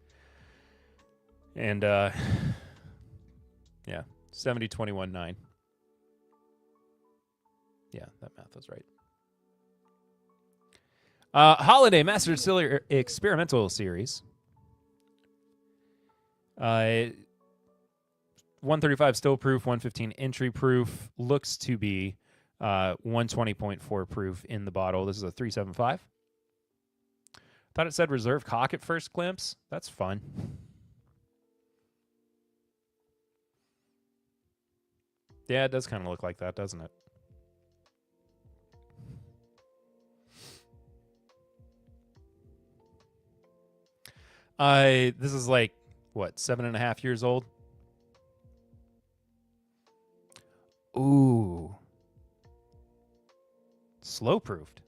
And, yeah, 70-21-9. Yeah, that math was right. Holiday Master Distiller Experimental Series. 135 still proof, 115 entry proof. Looks to be 120.4 proof in the bottle. This is a 375. Thought it said reserve cock at first glimpse. That's fun. Yeah, it does kind of look like that, doesn't it? This is like, what, 7.5 years old? Ooh. Slow proofed.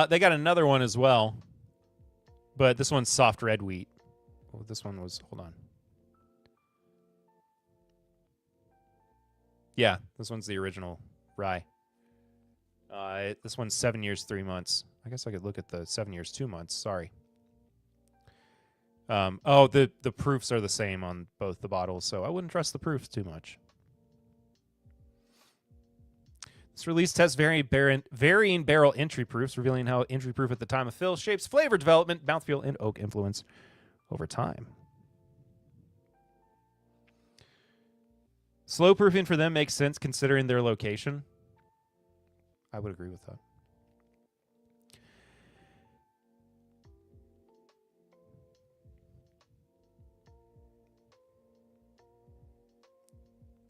They got another one as well, but this one's soft red wheat. Oh, this one was, hold on. Yeah, this one's the original rye. This one's 7 years, 3 months. I guess I could look at the 7 years, 2 months. Sorry. Oh, the proofs are the same on both the bottles, so I wouldn't trust the proofs too much. This release tests varying barrel entry proofs, revealing how entry proof at the time of fill shapes flavor development, mouthfeel, and oak influence over time. Slow proofing for them makes sense considering their location. I would agree with that.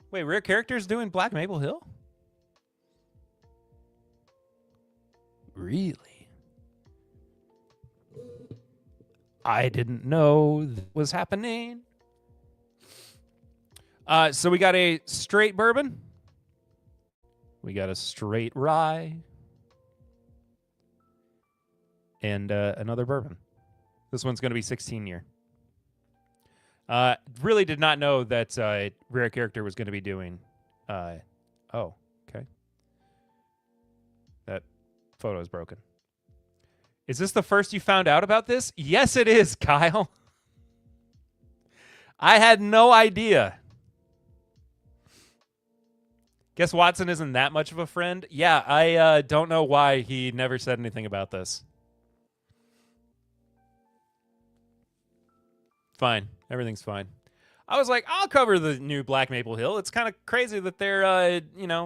Wait, Rare Characters doing Black Maple Hill? Really? I didn't know that was happening. So we got a straight bourbon. We got a straight rye. And another bourbon. This one's going to be 16-year. Really did not know that Rare Character was going to be doing... oh, okay. That photo is broken. Is this the first you found out about this? Yes, it is, Kyle. I had no idea. Guess Watson isn't that much of a friend? Yeah, I don't know why he never said anything about this. Fine. Everything's fine. I was like, I'll cover the new Black Maple Hill. It's kind of crazy that they're,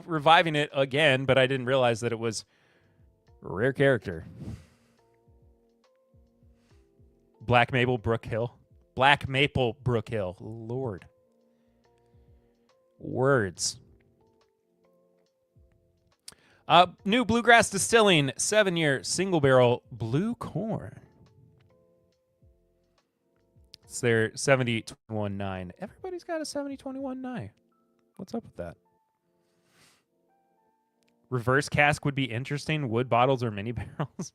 reviving it again, but I didn't realize that it was Rare Character. Black Maple Brook Hill. Black Maple Brook Hill. Lord. Words. New Bluegrass Distilling 7-year single barrel blue corn. It's their 70-21-9. Everybody's got a 70-21-9. What's up with that? Reverse cask would be interesting. Wood bottles or mini barrels.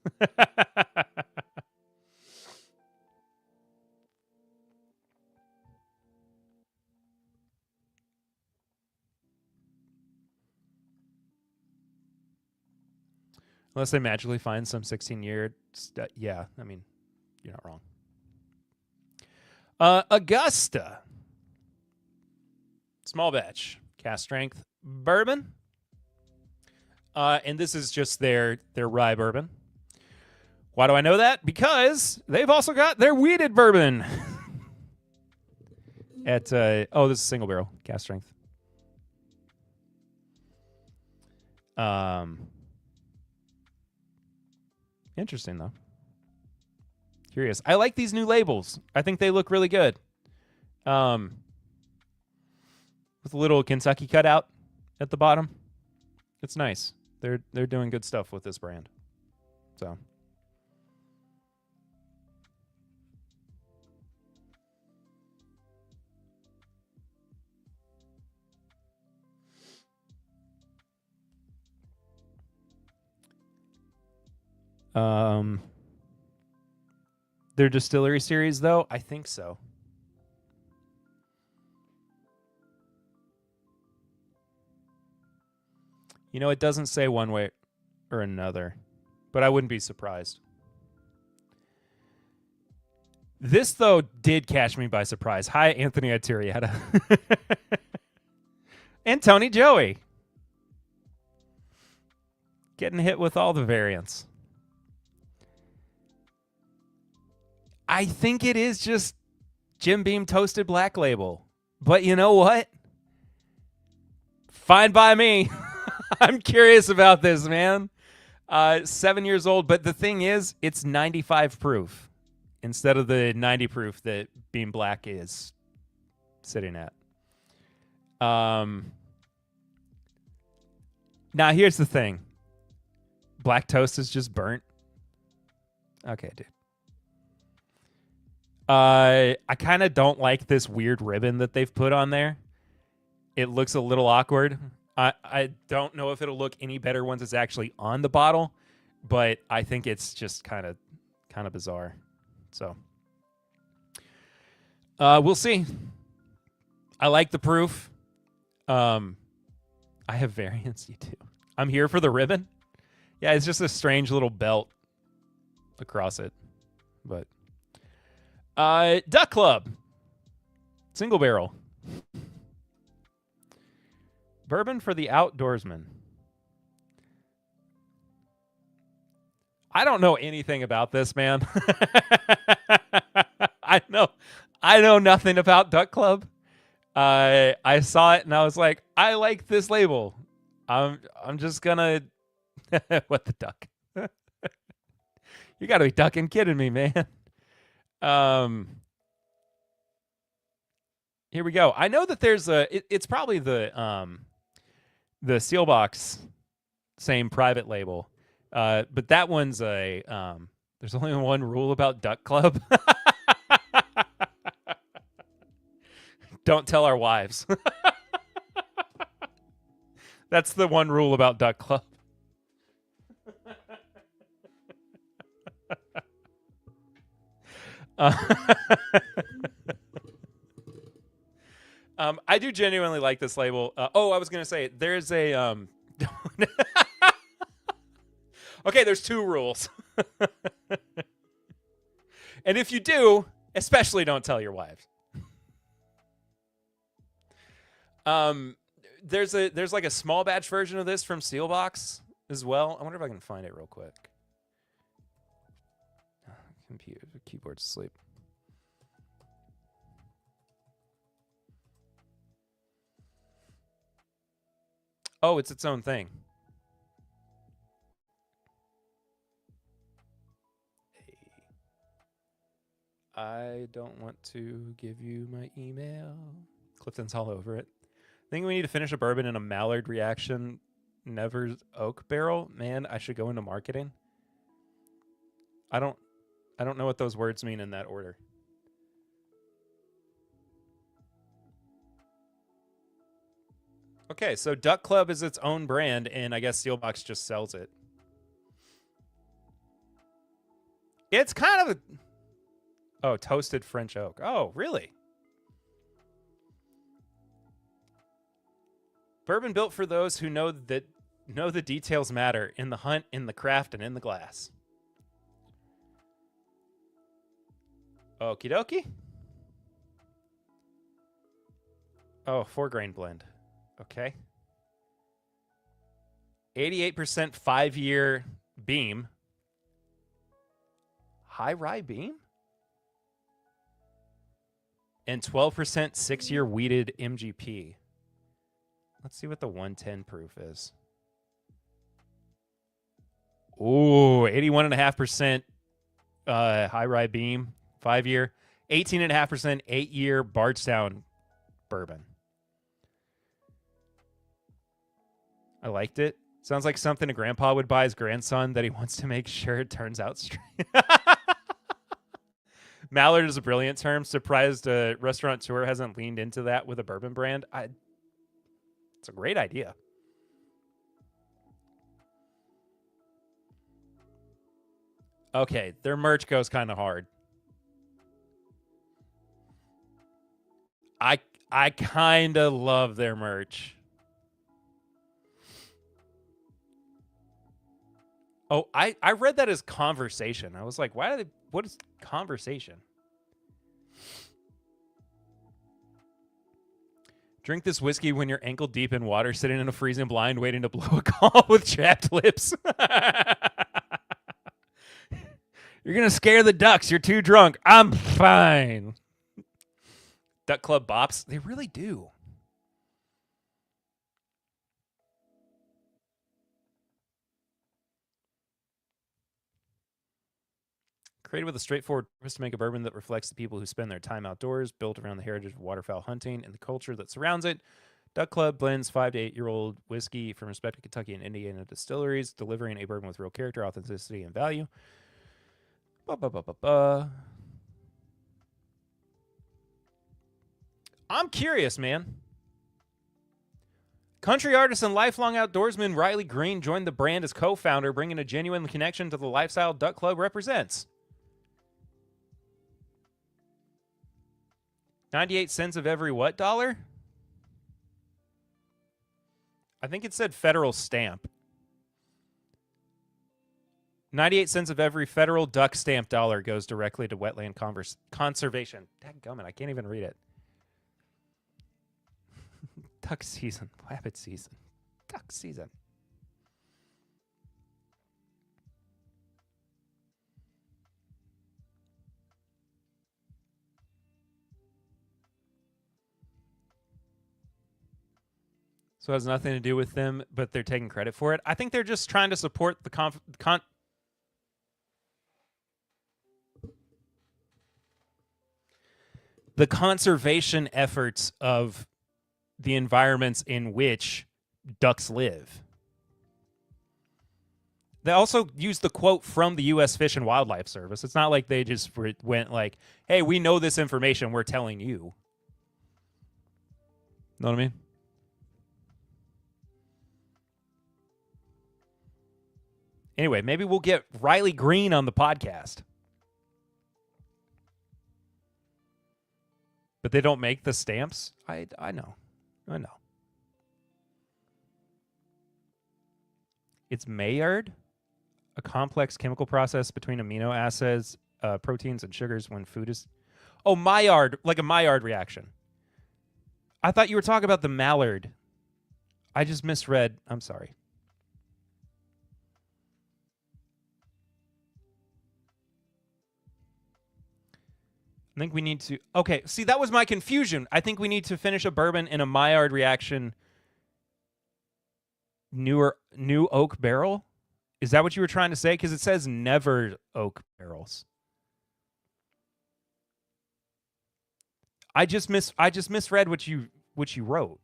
Unless they magically find some 16-year... yeah, I mean, you're not wrong. Augusta. Small batch. Cast strength. Bourbon. And this is just their rye bourbon. Why do I know that? Because they've also got their wheated bourbon. At this is single barrel, cast strength. Interesting though. Curious. I like these new labels. I think they look really good. With a little Kentucky cutout at the bottom. It's nice. They're doing good stuff with this brand. So. Their distillery series, though, I think so. You know, it doesn't say one way or another, but I wouldn't be surprised. This, though, did catch me by surprise. Hi, Anthony Aturietta. And Tony Joey. Getting hit with all the variants. I think it is just Jim Beam Toasted Black Label. But you know what? Fine by me. I'm curious about this, man. 7 years old, but the thing is, it's 95 proof instead of the 90 proof that Beam Black is sitting at. Now, here's the thing. Black toast is just burnt. Okay, dude. I kind of don't like this weird ribbon that they've put on there. It looks a little awkward. I don't know if it'll look any better once it's actually on the bottle, but I think it's just kind of bizarre. So we'll see. I like the proof. I have variants. You too. I'm here for the ribbon. Yeah, it's just a strange little belt across it, but. Duck Club. Single barrel. Bourbon for the outdoorsman. I don't know anything about this, man. I know nothing about Duck Club. I saw it and I was like, I like this label. I'm just gonna what the duck? You gotta be ducking kidding me, man. Here we go. I know that there's it's probably the seal box same private label. But that one's there's only one rule about Duck Club. Don't tell our wives. That's the one rule about Duck Club. I do genuinely like this label. I was gonna say there's a okay, there's two rules. And if you do, especially don't tell your wives. There's like a small batch version of this from Sealbox as well. I wonder if I can find it real quick. Keyboard's asleep. Oh, it's its own thing. I don't want to give you my email. Clifton's all over it. I think we need to finish a bourbon in a Mallard Reaction Nevers Oak barrel. Man, I should go into marketing. I don't know what those words mean in that order. Okay, so Duck Club is its own brand, and I guess Sealbox just sells it. It's kind of a... Oh, toasted French oak. Oh, really? Bourbon built for those who know the details matter in the hunt, in the craft, and in the glass. Okie dokie. Oh, 4-grain blend. Okay. 88% 5-year beam. High rye beam? And 12% 6-year wheated MGP. Let's see what the 110 proof is. Ooh, 81.5% high rye beam, 5-year. 18.5% 8-year Bardstown bourbon. I liked it. Sounds like something a grandpa would buy his grandson that he wants to make sure it turns out straight. Mallard is a brilliant term. Surprised a restaurateur hasn't leaned into that with a bourbon brand. It's a great idea. Okay, their merch goes kind of hard. I kind of love their merch. Oh, I read that as conversation. I was like, what is conversation? Drink this whiskey when you're ankle deep in water, sitting in a freezing blind, waiting to blow a call with chapped lips. You're going to scare the ducks. You're too drunk. I'm fine. Duck Club bops. They really do. Created with a straightforward purpose to make a bourbon that reflects the people who spend their time outdoors, built around the heritage of waterfowl hunting and the culture that surrounds it. Duck Club blends 5 to 8-year-old whiskey from respected Kentucky and Indiana distilleries, delivering a bourbon with real character, authenticity, and value. I'm curious, man. Country artist and lifelong outdoorsman Riley Green joined the brand as co-founder, bringing a genuine connection to the lifestyle Duck Club represents. 98 cents of every what dollar? I think it said federal stamp. 98 cents of every federal duck stamp dollar goes directly to wetland conservation. Dadgummit, I can't even read it. Duck season. Rabbit season. Duck season. So it has nothing to do with them, but they're taking credit for it. I think they're just trying to support the the conservation efforts of the environments in which ducks live. They also used the quote from the U.S. Fish and Wildlife Service. It's not like they just went like, hey, we know this information, we're telling you. Know what I mean? Anyway, maybe we'll get Riley Green on the podcast. But they don't make the stamps? I know. I know. It's Maillard, a complex chemical process between amino acids, proteins, and sugars when food is... Oh, Maillard, like a Maillard reaction. I thought you were talking about the Mallard. I just misread. I'm sorry. I think we need to... Okay, see, that was my confusion. I think we need to finish a bourbon in a Maillard reaction new oak barrel. Is that what you were trying to say? Because it says never oak barrels. I just misread what you wrote.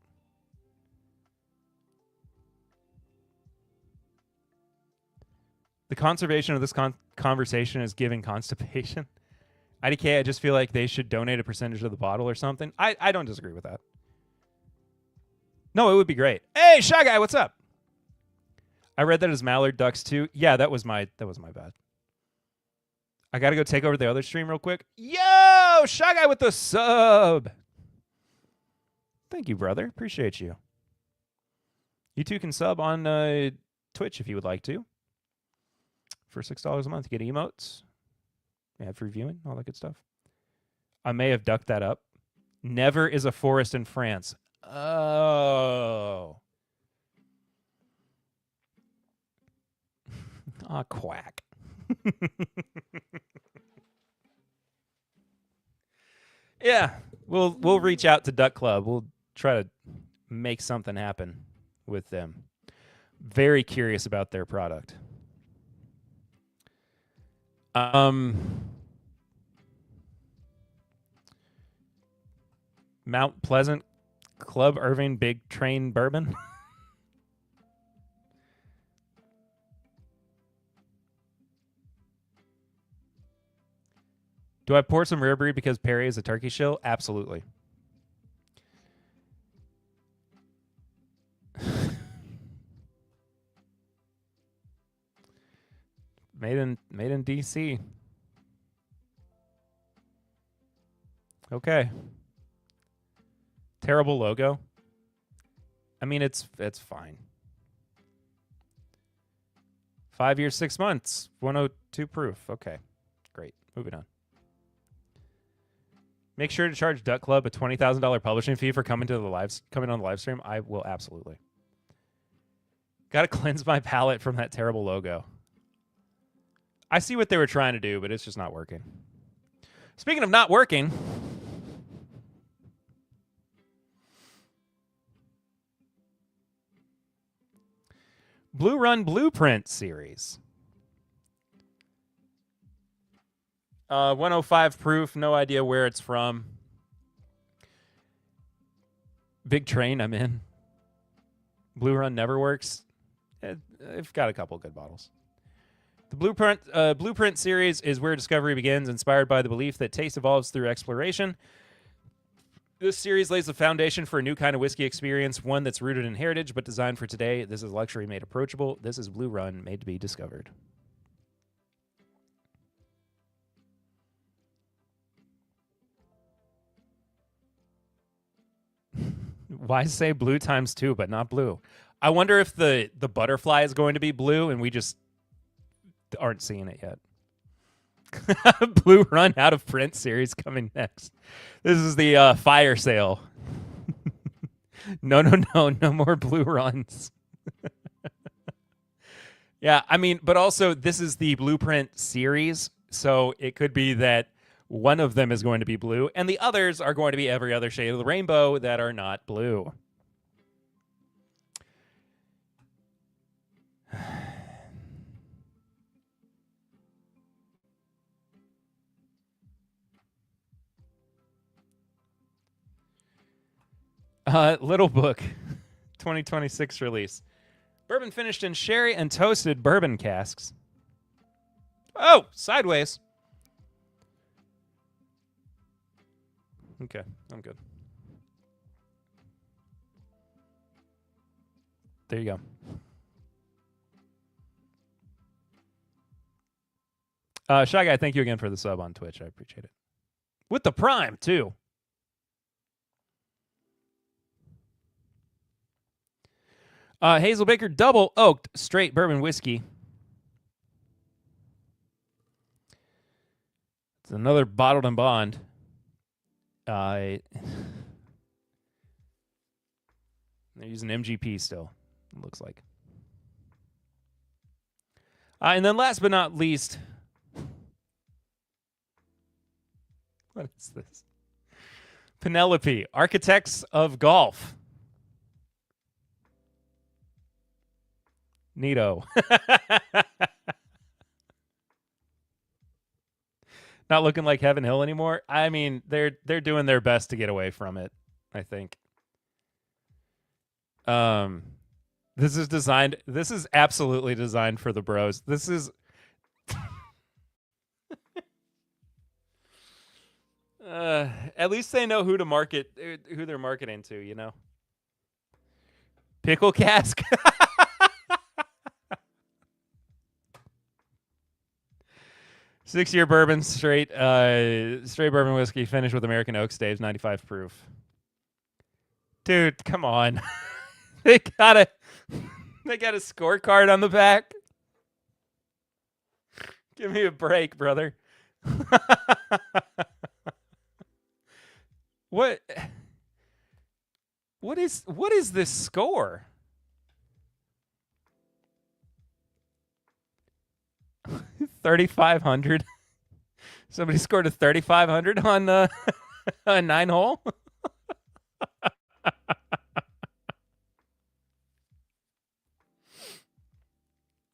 The conservation of this conversation is giving constipation. IDK, I just feel like they should donate a percentage of the bottle or something. I don't disagree with that. No, it would be great. Hey, Shy Guy, what's up? I read that as Mallard Ducks too. Yeah, that was my bad. I gotta go take over the other stream real quick. Yo, Shy Guy with the sub. Thank you, brother. Appreciate you. You too can sub on Twitch if you would like to. For $6 a month, you get emotes. Ad free viewing, all that good stuff. I may have ducked that up. Never is a forest in France. Oh. Aw, quack. Yeah, we'll reach out to Duck Club. We'll try to make something happen with them. Very curious about their product. Mount Pleasant Club Irving Big Train Bourbon. Do I pour some rare breed because Perry is a turkey shill? Absolutely. Made in DC. Okay. Terrible logo. I mean, it's fine. 5 years, 6 months, 102 proof. Okay, great. Moving on. Make sure to charge Duck Club a $20,000 publishing fee for coming on the live stream. I will absolutely. Got to cleanse my palate from that terrible logo. I see what they were trying to do, but it's just not working. Speaking of not working, Blue Run Blueprint series. 105 proof, no idea where it's from. Big Train, I'm in. Blue Run never works. I've got a couple good bottles. The Blueprint series is where discovery begins, inspired by the belief that taste evolves through exploration. This series lays the foundation for a new kind of whiskey experience, one that's rooted in heritage but designed for today. This is luxury made approachable. This is Blue Run made to be discovered. Why say blue times 2 but not blue? I wonder if the butterfly is going to be blue and we just aren't seeing it yet. Blue Run out of print series coming next. This is the fire sale. No more Blue Runs. Yeah, I mean, but also this is the Blueprint series, so it could be that one of them is going to be blue, and the others are going to be every other shade of the rainbow that are not blue. Little Book, 2026 release. Bourbon finished in sherry and toasted bourbon casks. Oh, sideways. Okay, I'm good. There you go. Shy Guy, thank you again for the sub on Twitch. I appreciate it. With the Prime, too. Hazelbaker Double Oaked Straight Bourbon Whiskey. It's another bottled and bond. They're using MGP still, it looks like. And then last but not least, what is this? Penelope, Architects of Golf. Neato. Not looking like Heaven Hill anymore. I mean, they're doing their best to get away from it, I think. This is absolutely designed for the bros. This is at least they know who they're marketing to, you know. Pickle cask. 6-year bourbon, straight bourbon whiskey, finished with American oak staves, 95 proof. Dude, come on. They got a scorecard on the back. Give me a break, brother. What is this score? 3,500. Somebody scored a 3,500 on a 9-hole.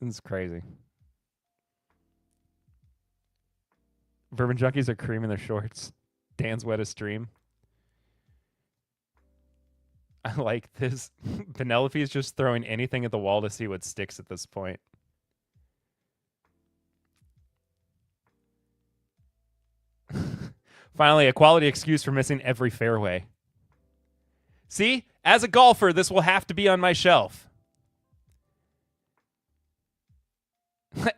It's crazy. Bourbon junkies are creaming their shorts. Dan's wettest dream. I like this. Penelope is just throwing anything at the wall to see what sticks at this point. Finally, a quality excuse for missing every fairway. See? As a golfer, this will have to be on my shelf.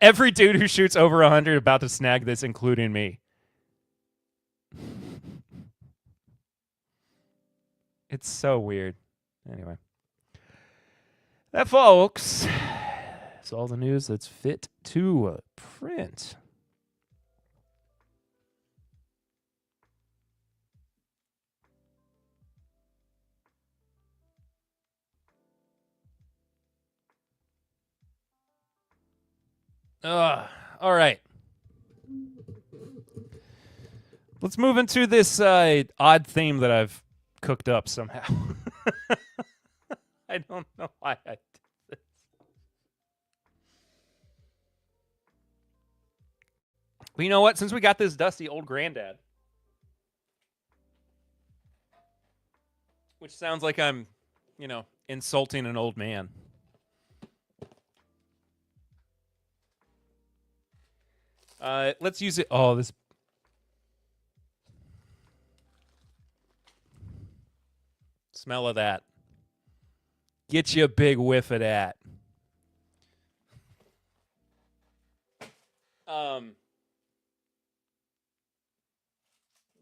Every dude who shoots over 100 about to snag this, including me. It's so weird. Anyway. That, folks, is all the news that's fit to print. All right. Let's move into this odd theme that I've cooked up somehow. I don't know why I did this. But you know what? Since we got this dusty old granddad, which sounds like I'm, insulting an old man. Let's use it. Oh, this. Smell of that. Get you a big whiff of that. It's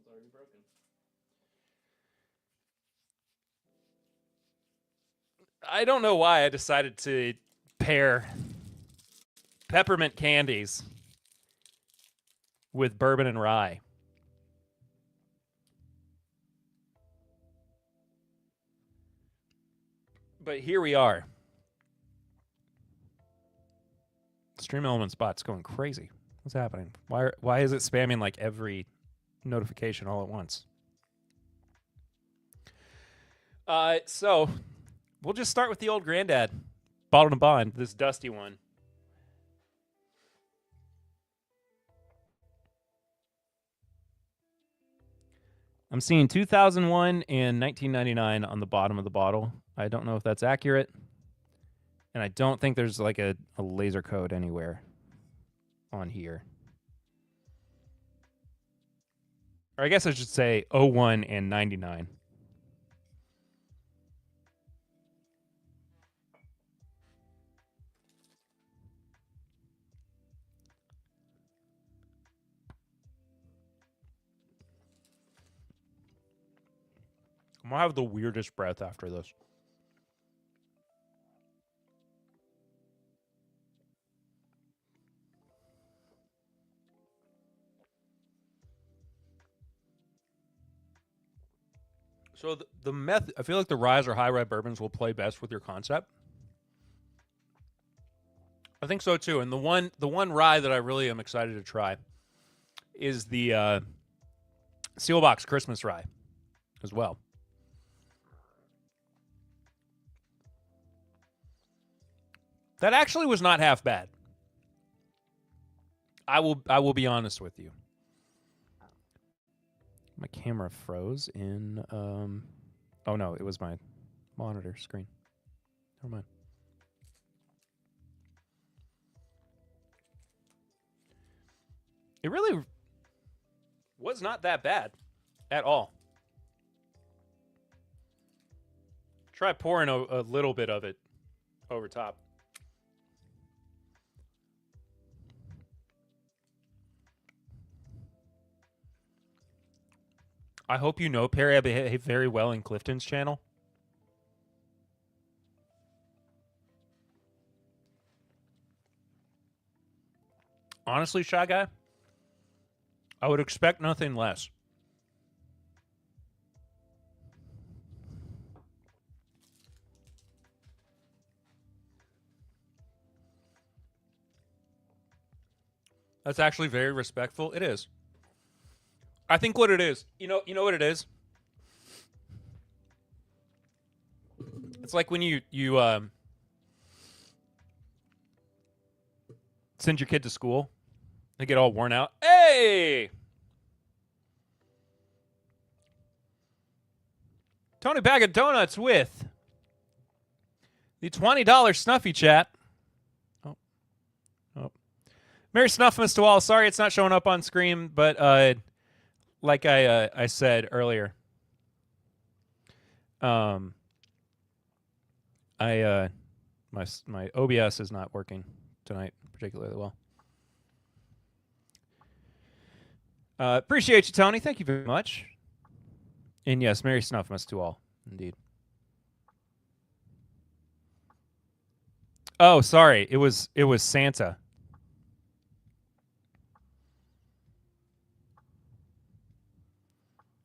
already broken. I don't know why I decided to pair peppermint candies with bourbon and rye. But here we are. Stream Element Spot's going crazy. What's happening? Why is it spamming like every notification all at once? So we'll just start with the old granddad. Bottled and Bond, this dusty one. I'm seeing 2001 and 1999 on the bottom of the bottle. I don't know if that's accurate. And I don't think there's like a laser code anywhere on here. Or I guess I should say 01 and 99. I'm going to have the weirdest breath after this. So the method, I feel like the ryes or high rye bourbons will play best with your concept. I think so too. And the one rye that I really am excited to try is the Sealbox Christmas rye as well. That actually was not half bad. I will be honest with you. My camera froze in oh no, it was my monitor screen. Never mind. It really was not that bad at all. Try pouring a little bit of it over top. I hope you know, Perry, I behave very well in Clifton's channel. Honestly, Shy Guy, I would expect nothing less. That's actually very respectful. It is. I think what it is, you know what it is? It's like when you send your kid to school, they get all worn out. Hey! Tony Bag of Donuts with the $20 Snuffy Chat. Oh. Merry Snuffmas to all. Sorry it's not showing up on screen, but like I said earlier, my OBS is not working tonight particularly well. Appreciate you, Tony. Thank you very much. And yes, Merry Snuffmas to all, indeed. Oh, sorry. It was Santa.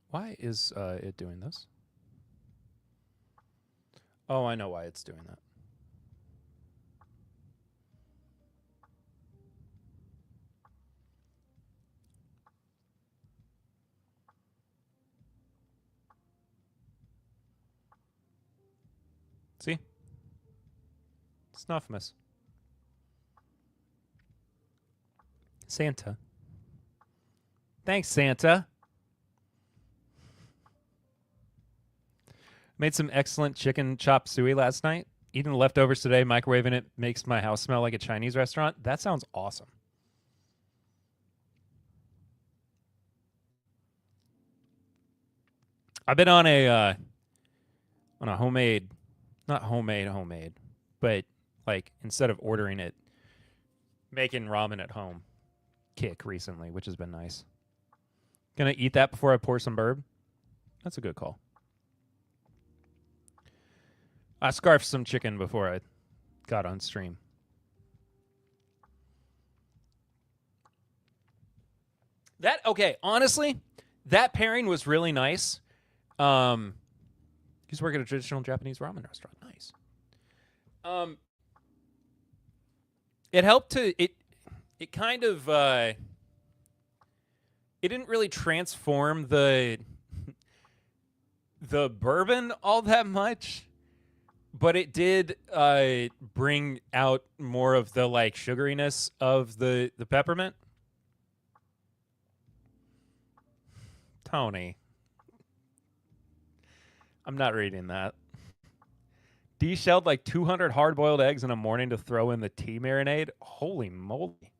Why is it doing this? Oh, I know why it's doing that. See? Snuffmas. Santa. Thanks, Santa. Made some excellent chicken chop suey last night. Eating the leftovers today, microwaving it makes my house smell like a Chinese restaurant. That sounds awesome. I've been on a homemade, not homemade, but like instead of ordering it, making ramen at home kick recently, which has been nice. Gonna eat that before I pour some burb. That's a good call. I scarfed some chicken before I got on stream. Honestly, that pairing was really nice. He's working at a traditional Japanese ramen restaurant. Nice. It helped to it kind of it didn't really transform the bourbon all that much, but it did bring out more of the like sugariness of the peppermint. Tony, I'm not reading that. De-shelled like 200 hard-boiled eggs in a morning to throw in the tea marinade. Holy moly.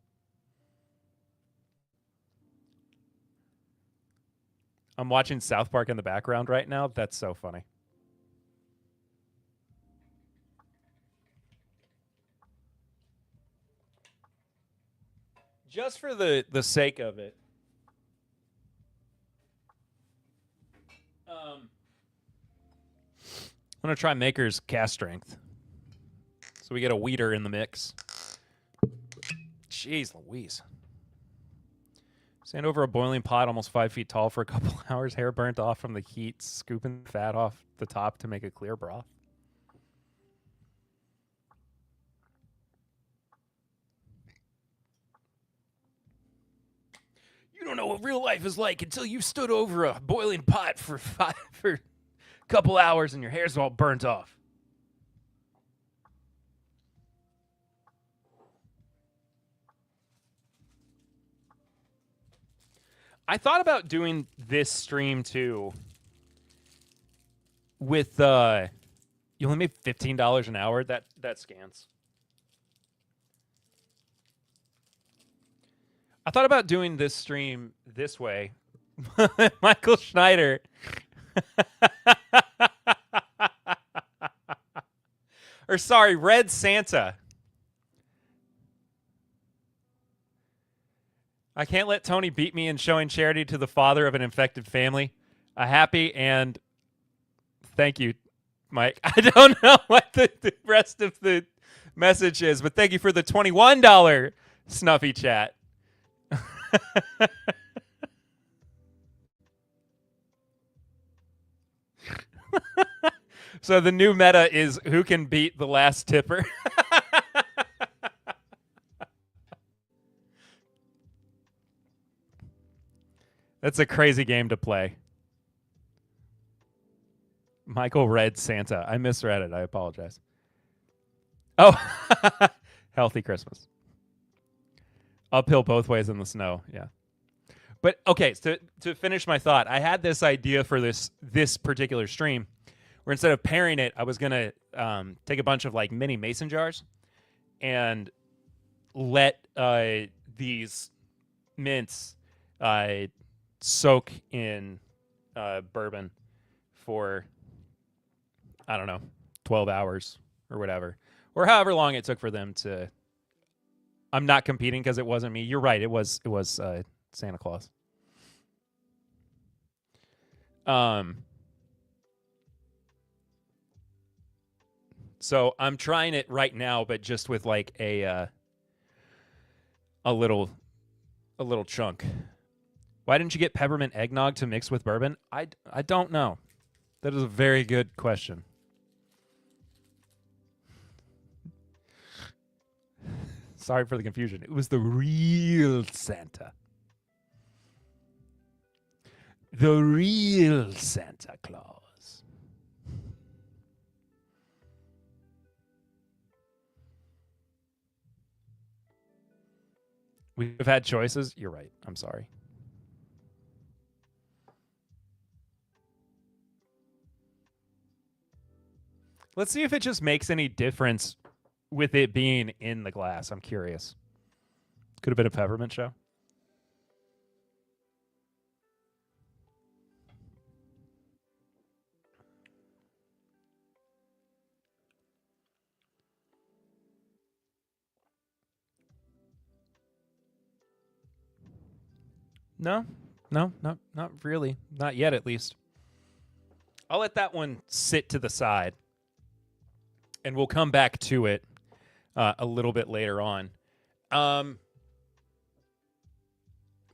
I'm watching South Park in the background right now. That's so funny. Just for the sake of it. I'm going to try Maker's cast strength. So we get a weeder in the mix. Jeez Louise. Stand over a boiling pot almost 5 feet tall for a couple hours. Hair burnt off from the heat. Scooping fat off the top to make a clear broth. You don't know what real life is like until you've stood over a boiling pot for a couple hours and your hair's all burnt off. I thought about doing this stream too with you only made $15 an hour. That scans. I thought about doing this stream this way. Michael Schneider. Or sorry, Red Santa. I can't let Tony beat me in showing charity to the father of an infected family. A happy and thank you, Mike. I don't know what the rest of the message is, but thank you for the $21 Snuffy Chat. So the new meta is who can beat the last tipper. That's a crazy game to play. Michael read Santa. I misread it. I apologize. Oh, healthy Christmas. Uphill both ways in the snow. Yeah. But okay, so to finish my thought, I had this idea for this particular stream where instead of pairing it, I was going to take a bunch of like mini mason jars and let these mints soak in bourbon for, I don't know, 12 hours or whatever, or however long it took for them to. I'm not competing because it wasn't me. You're right. It was Santa Claus. So I'm trying it right now, but just with like a little chunk. Why didn't you get peppermint eggnog to mix with bourbon? I don't know. That is a very good question. Sorry for the confusion. It was the real Santa. The real Santa Claus. We've had choices. You're right. I'm sorry. Let's see if it just makes any difference with it being in the glass. I'm curious. Could have been a peppermint show. No, not really. Not yet, at least. I'll let that one sit to the side, and we'll come back to it a little bit later on.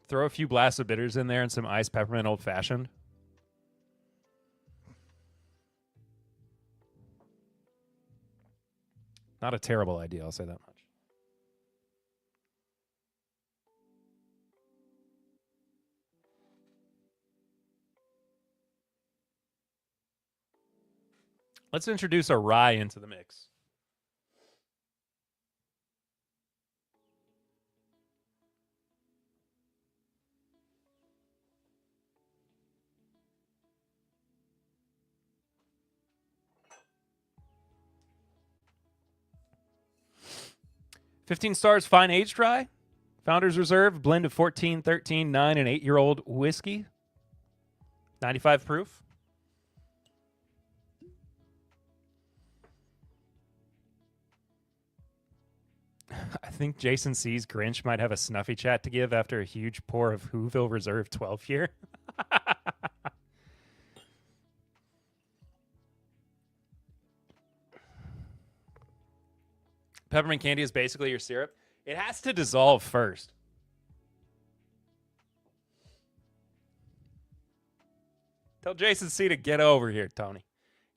Throw a few blasts of bitters in there and some iced peppermint old fashioned. Not a terrible idea, I'll say that much. Let's introduce a rye into the mix. $15 fine aged rye. Founders Reserve, blend of 14, 13, 9, and 8-year-old whiskey. 95 proof. I think Jason C's Grinch might have a snuffy chat to give after a huge pour of Whoville Reserve 12 year. Peppermint candy is basically your syrup. It has to dissolve first. Tell Jason C to get over here, Tony.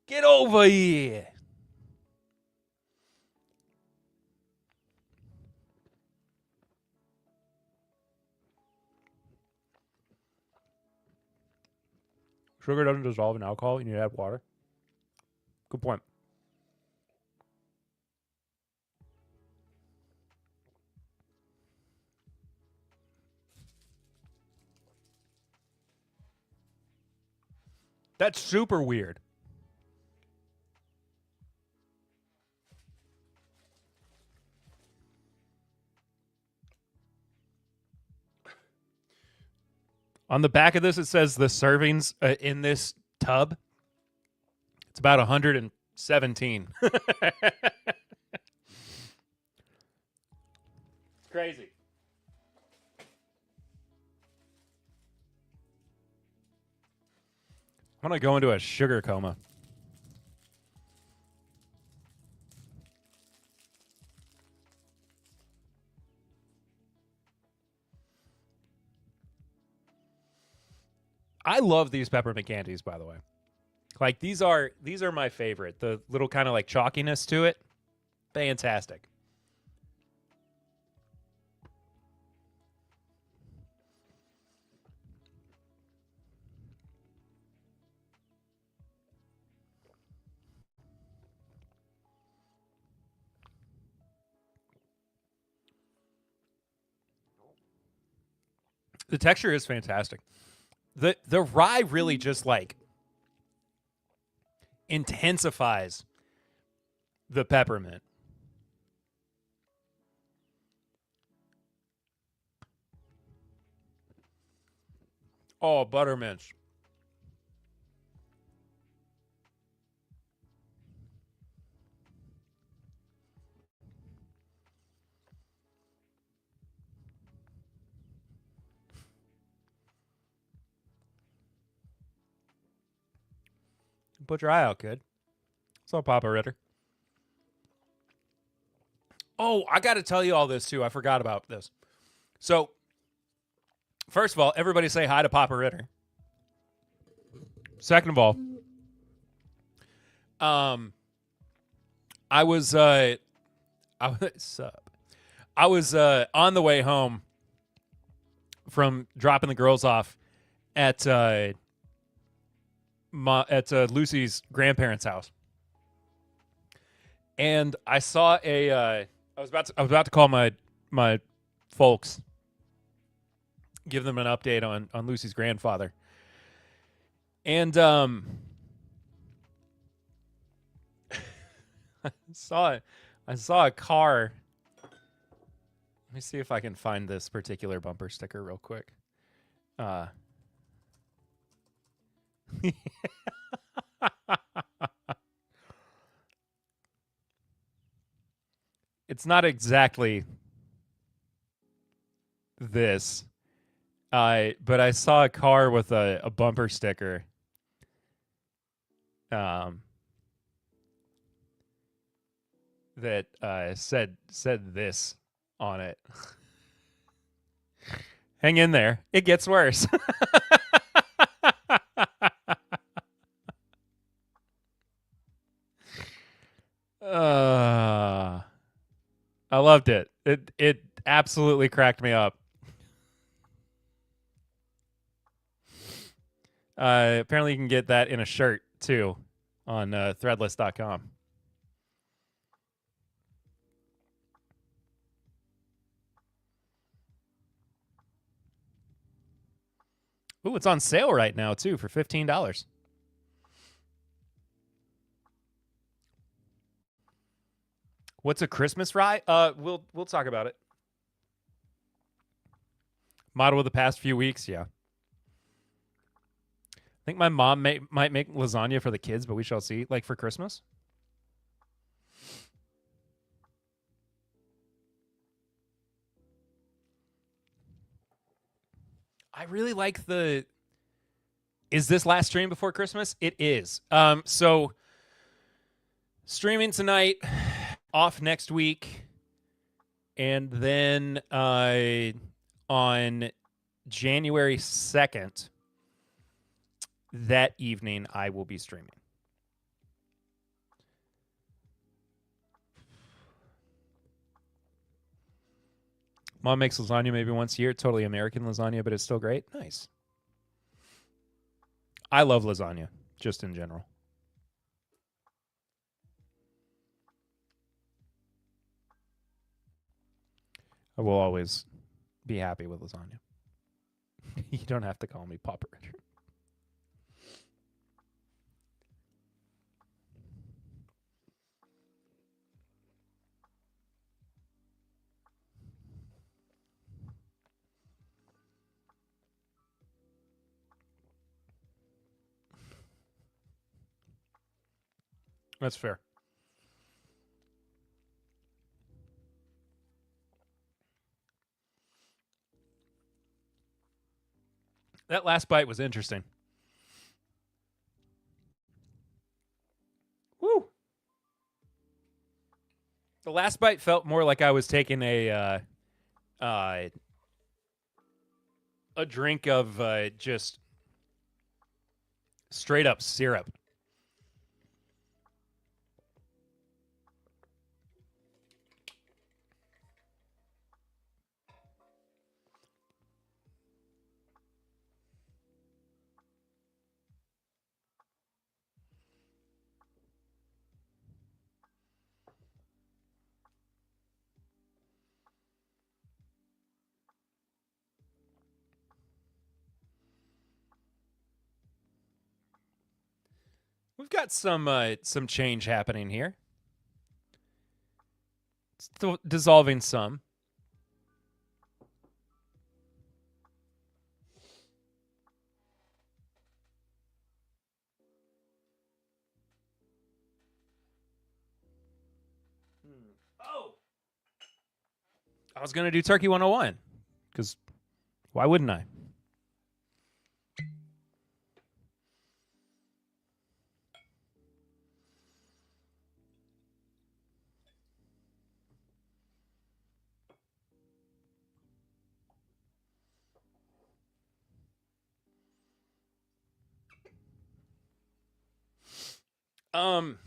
Get over here. Sugar doesn't dissolve in alcohol. You need to add water. Good point. That's super weird. On the back of this, it says the servings in this tub. It's about 117. Crazy. I'm going to go into a sugar coma. I love these peppermint candies, by the way. Like these are my favorite. The little kind of like chalkiness to it. Fantastic. The texture is fantastic. The rye really just like intensifies the peppermint. Oh, buttermints. Put your eye out, kid. So, Papa Ritter. Oh, I got to tell you all this too. I forgot about this. So, first of all, everybody say hi to Papa Ritter. Second of all, I was I was on the way home from dropping the girls off at Lucy's grandparents' house, and I saw I was about to call my folks, give them an update on Lucy's grandfather, and I saw a car. Let me see if I can find this particular bumper sticker real quick. It's not exactly this, but I saw a car with a bumper sticker. That said this on it. Hang in there. It gets worse. I loved it. It absolutely cracked me up. Apparently you can get that in a shirt too on threadless.com. Ooh, it's on sale right now too for $15. What's a Christmas rye? We'll talk about it. Model of the past few weeks, yeah. I think my mom might make lasagna for the kids, but we shall see. Like for Christmas. I really like the. Is this last stream before Christmas? It is. So streaming tonight, off next week, and then on January 2nd, that evening, I will be streaming. Mom makes lasagna maybe once a year. Totally American lasagna, but it's still great. Nice. I love lasagna, just in general. I will always be happy with lasagna. You don't have to call me Papa Ritter. That's fair. That last bite was interesting. Woo! The last bite felt more like I was taking a drink of just straight up syrup. We've got some change happening here. It's dissolving some. Oh, I was gonna do Turkey 101 because why wouldn't I?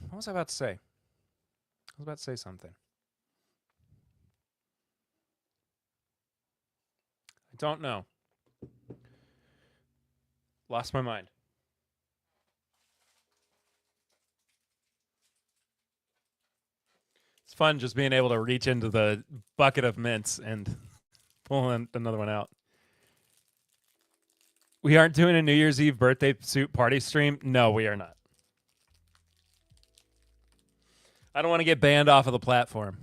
What was I about to say? I was about to say something. I don't know. Lost my mind. It's fun just being able to reach into the bucket of mints and pull another one out. We aren't doing a New Year's Eve birthday suit party stream. No, we are not. I don't want to get banned off of the platform.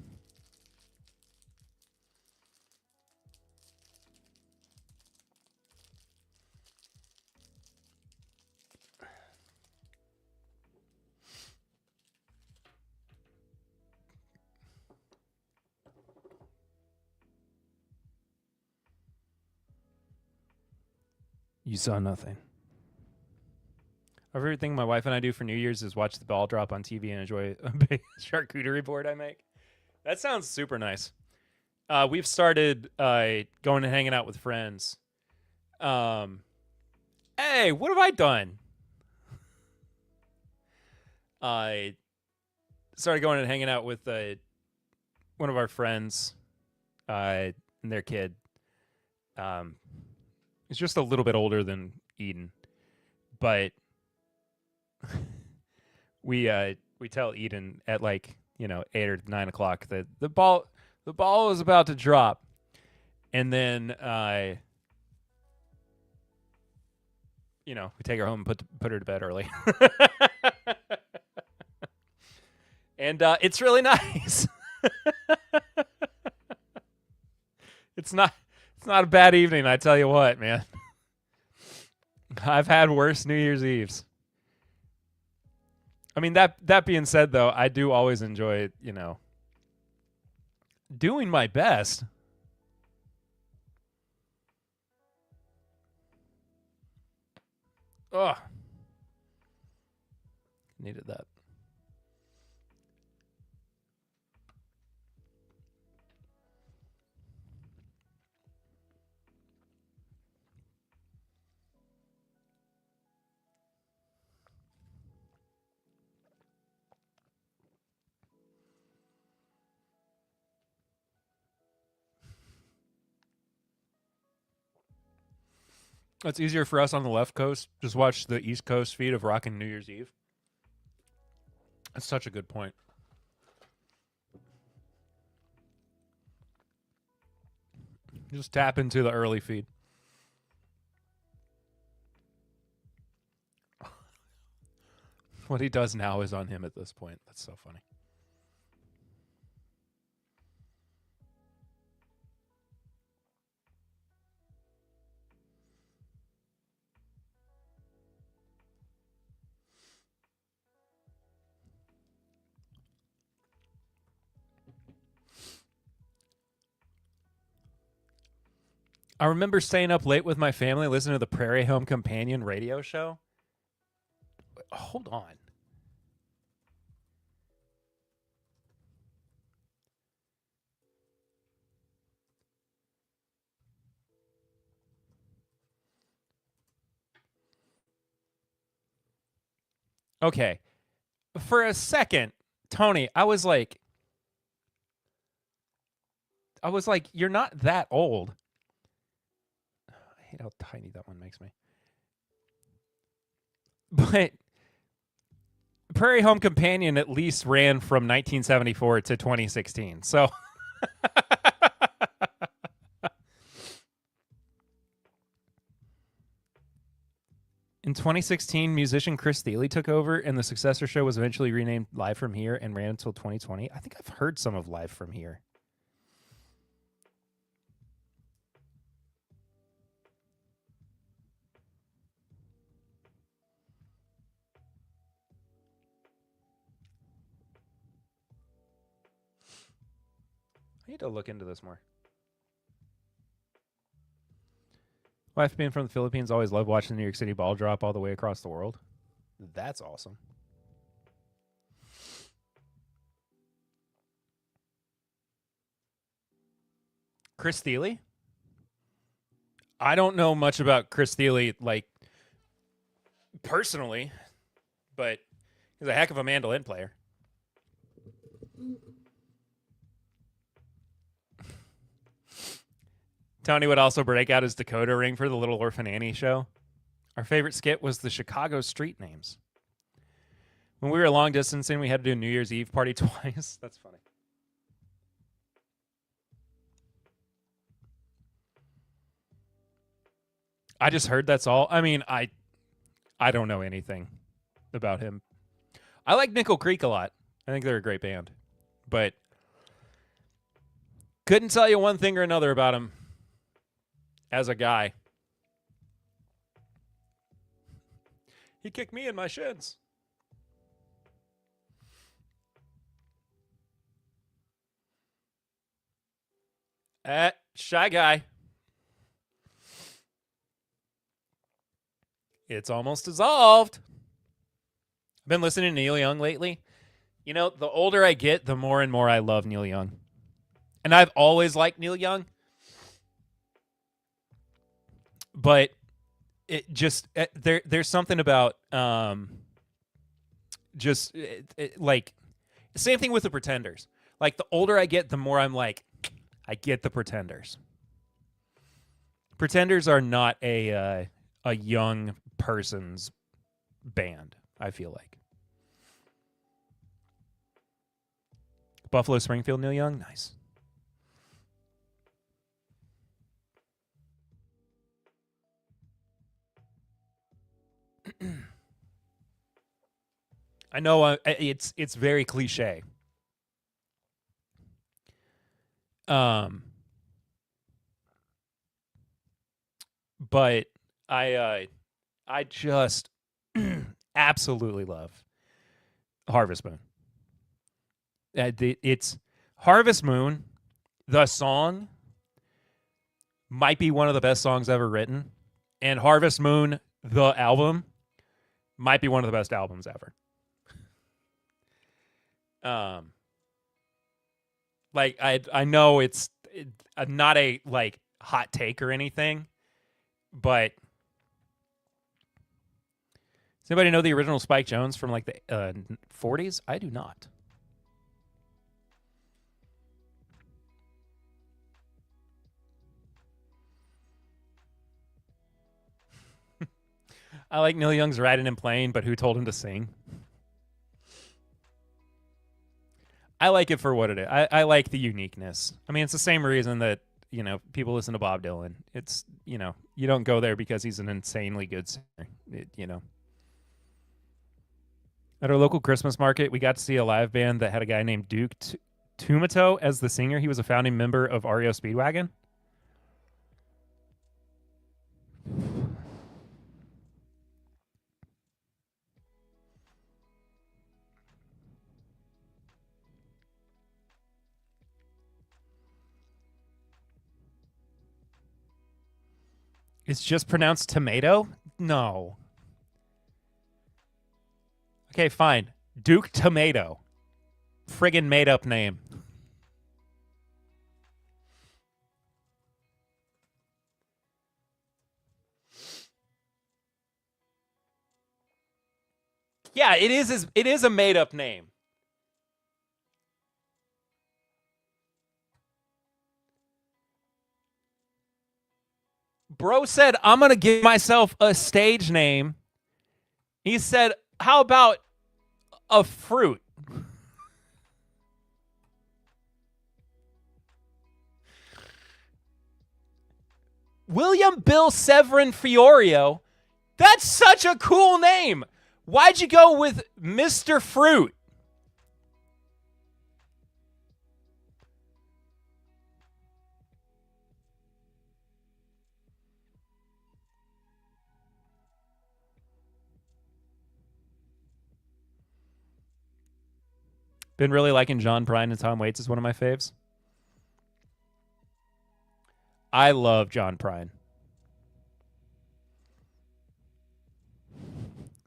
You saw nothing. Everything my wife and I do for New Year's is watch the ball drop on TV and enjoy a big charcuterie board I make. That sounds super nice. We've started going and hanging out with friends. Hey, what have I done? I started going and hanging out with one of our friends and their kid. He's just a little bit older than Eden, but we tell Eden at 8 or 9 o'clock that the ball is about to drop, and then we take her home and put her to bed early, and it's really nice. It's not a bad evening, I tell you what, man. I've had worse New Year's Eves. I mean, that being said, though, I do always enjoy, doing my best. Ugh. Needed that. It's easier for us on the left coast. Just watch the East Coast feed of Rockin' New Year's Eve. That's such a good point. Just tap into the early feed. What he does now is on him at this point. That's so funny. I remember staying up late with my family listening to the Prairie Home Companion radio show. Hold on. Okay. For a second, Tony, I was like, you're not that old. I hate how tiny that one makes me. But Prairie Home Companion at least ran from 1974 to 2016. So In 2016, musician Chris Thiele took over, and the successor show was eventually renamed Live From Here and ran until 2020. I think I've heard some of Live From Here. I need to look into this more. Wife being from the Philippines, always loved watching the New York City ball drop all the way across the world. That's awesome. Chris Thiele? I don't know much about Chris Thiele, like, personally, but he's a heck of a mandolin player. Tony would also break out his Dakota ring for the Little Orphan Annie show. Our favorite skit was the Chicago street names. When we were long distancing, we had to do a New Year's Eve party twice. That's funny. I just heard that's all. I mean, I don't know anything about him. I like Nickel Creek a lot. I think they're a great band. But couldn't tell you one thing or another about him as a guy. He kicked me in my shins. Shy Guy. It's almost dissolved. I've been listening to Neil Young lately. You know, the older I get, the more and more I love Neil Young. And I've always liked Neil Young. But it just there's something about like same thing with the Pretenders. Like the older I get, the more I'm like, I get the Pretenders. Pretenders are not a young person's band, I feel like. Buffalo Springfield, Neil Young, nice. I know it's very cliche. But I just absolutely love Harvest Moon. It's Harvest Moon, the song might be one of the best songs ever written, and Harvest Moon, the album, might be one of the best albums ever. Like I know it's not a like hot take or anything, but does anybody know the original Spike Jones from like the 40s? I do not. I like Neil Young's Riding and Playing, but who told him to sing? I like it for what it is. I like the uniqueness. I mean, it's the same reason that, you know, people listen to Bob Dylan. It's, you know, you don't go there because he's an insanely good singer, you know. At our local Christmas market, we got to see a live band that had a guy named Duke Tumato as the singer. He was a founding member of REO Speedwagon. It's just pronounced tomato? No. Okay, fine. Duke Tomato. Friggin' made up name. Yeah, it is a made up name. Bro said, I'm going to give myself a stage name. He said, how about a fruit? William Bill Severin Fiorio That's such a cool name. Why'd you go with Mr. Fruit? Been really liking John Prine and Tom Waits is one of my faves. I love John Prine.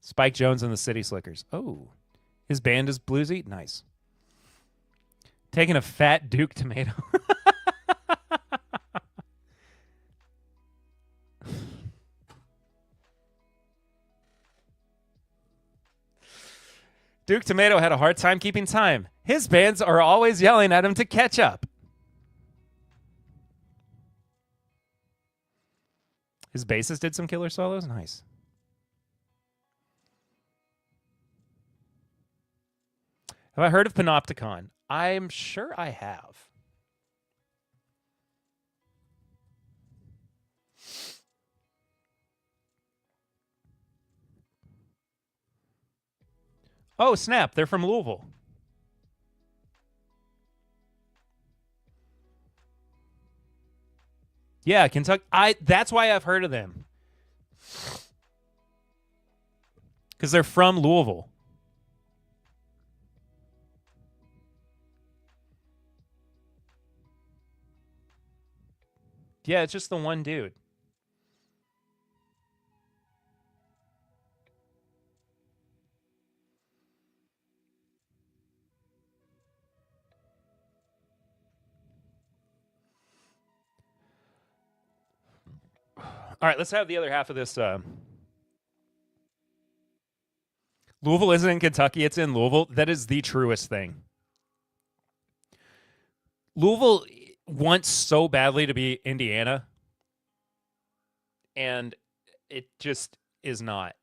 Spike Jonze and the City Slickers. Oh, his band is bluesy. Nice. Taking a fat Duke tomato. Duke Tomato had a hard time keeping time. His bands are always yelling at him to catch up. His bassist did some killer solos. Nice. Have I heard of Panopticon? I'm sure I have. Oh, snap. They're from Louisville. Yeah, Kentucky. That's why I've heard of them. Because they're from Louisville. Yeah, it's just the one dude. All right, let's have the other half of this. Louisville isn't in Kentucky. It's in Louisville. That is the truest thing. Louisville wants so badly to be Indiana, and it just is not.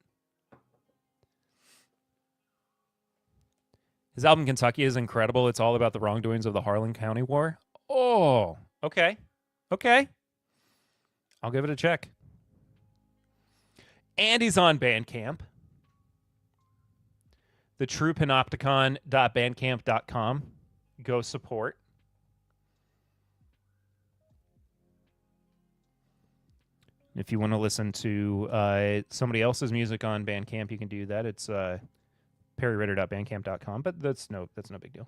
His album Kentucky is incredible. It's all about the wrongdoings of the Harlan County War. Oh, okay. Okay. I'll give it a check. And he's on Bandcamp. thetruepanopticon.bandcamp.com. Go support. If you want to listen to somebody else's music on Bandcamp, you can do that. It's perryritter.bandcamp.com, but that's no big deal.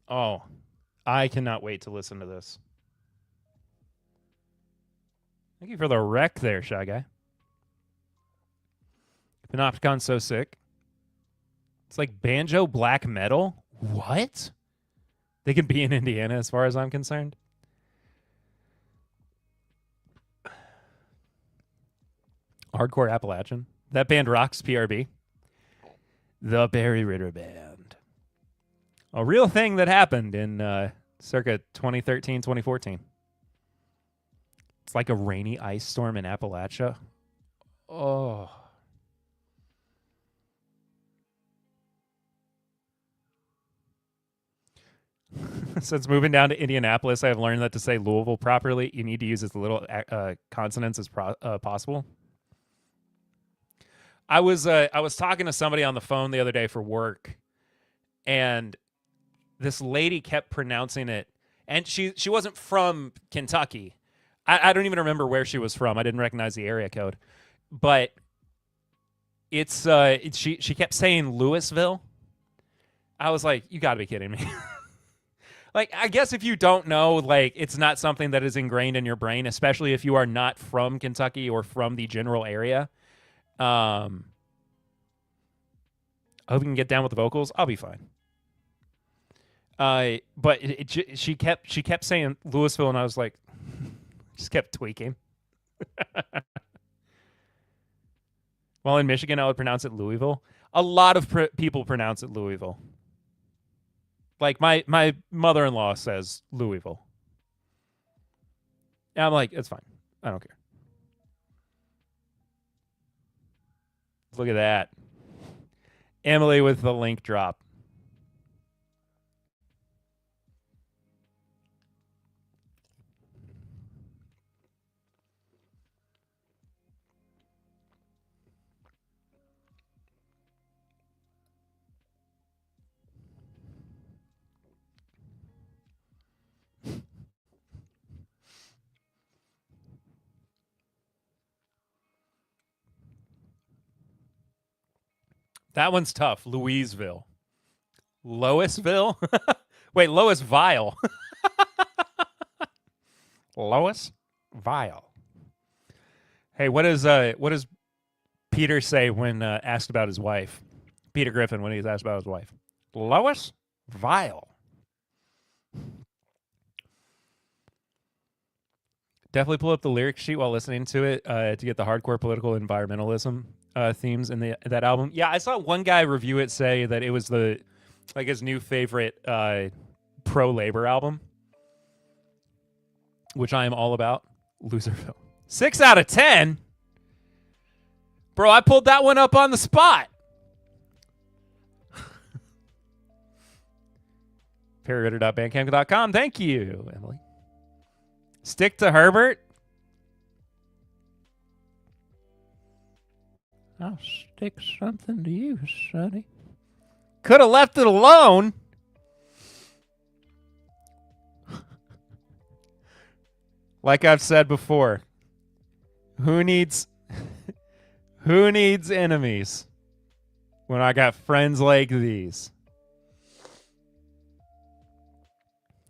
Oh, I cannot wait to listen to this. Thank you for the rec there, Shy Guy. Panopticon's so sick. It's like banjo black metal. What? They can be in Indiana as far as I'm concerned. Hardcore Appalachian. That band rocks, PRB. The Perry Ritter Band. A real thing that happened in circa 2013, 2014. It's like a rainy ice storm in Appalachia. Oh. Since moving down to Indianapolis, I have learned that to say Louisville properly, you need to use as little consonants as possible. I was talking to somebody on the phone the other day for work, and this lady kept pronouncing it, and she wasn't from Kentucky. I don't even remember where she was from. I didn't recognize the area code, but it's she kept saying Louisville. I was like, you got to be kidding me. Like, I guess if you don't know, like, it's not something that is ingrained in your brain, especially if you are not from Kentucky or from the general area. I hope you can get down with the vocals. I'll be fine. But she kept saying Louisville, and I was like, just kept tweaking. While in Michigan, I would pronounce it Louisville. A lot of people pronounce it Louisville. Like, my mother-in-law says Louisville. And I'm like, it's fine. I don't care. Look at that. Emily with the link drop. That one's tough. Louisville. Loisville? Wait, Lois Vile. Lois Vile. Hey, what does Peter say when asked about his wife? Peter Griffin, when he's asked about his wife. Lois Vile. Definitely pull up the lyric sheet while listening to it to get the hardcore political environmentalism themes in that album. Yeah, I saw one guy review it, say that it was his new favorite pro-labor album, which I am all about. Loserville. 6 out of 10? Bro, I pulled that one up on the spot. PerryRitter.bandcamp.com. Thank you, Emily. Stick to Herbert. I'll stick something to you, sonny. Could have left it alone. Like I've said before, who needs enemies when I got friends like these?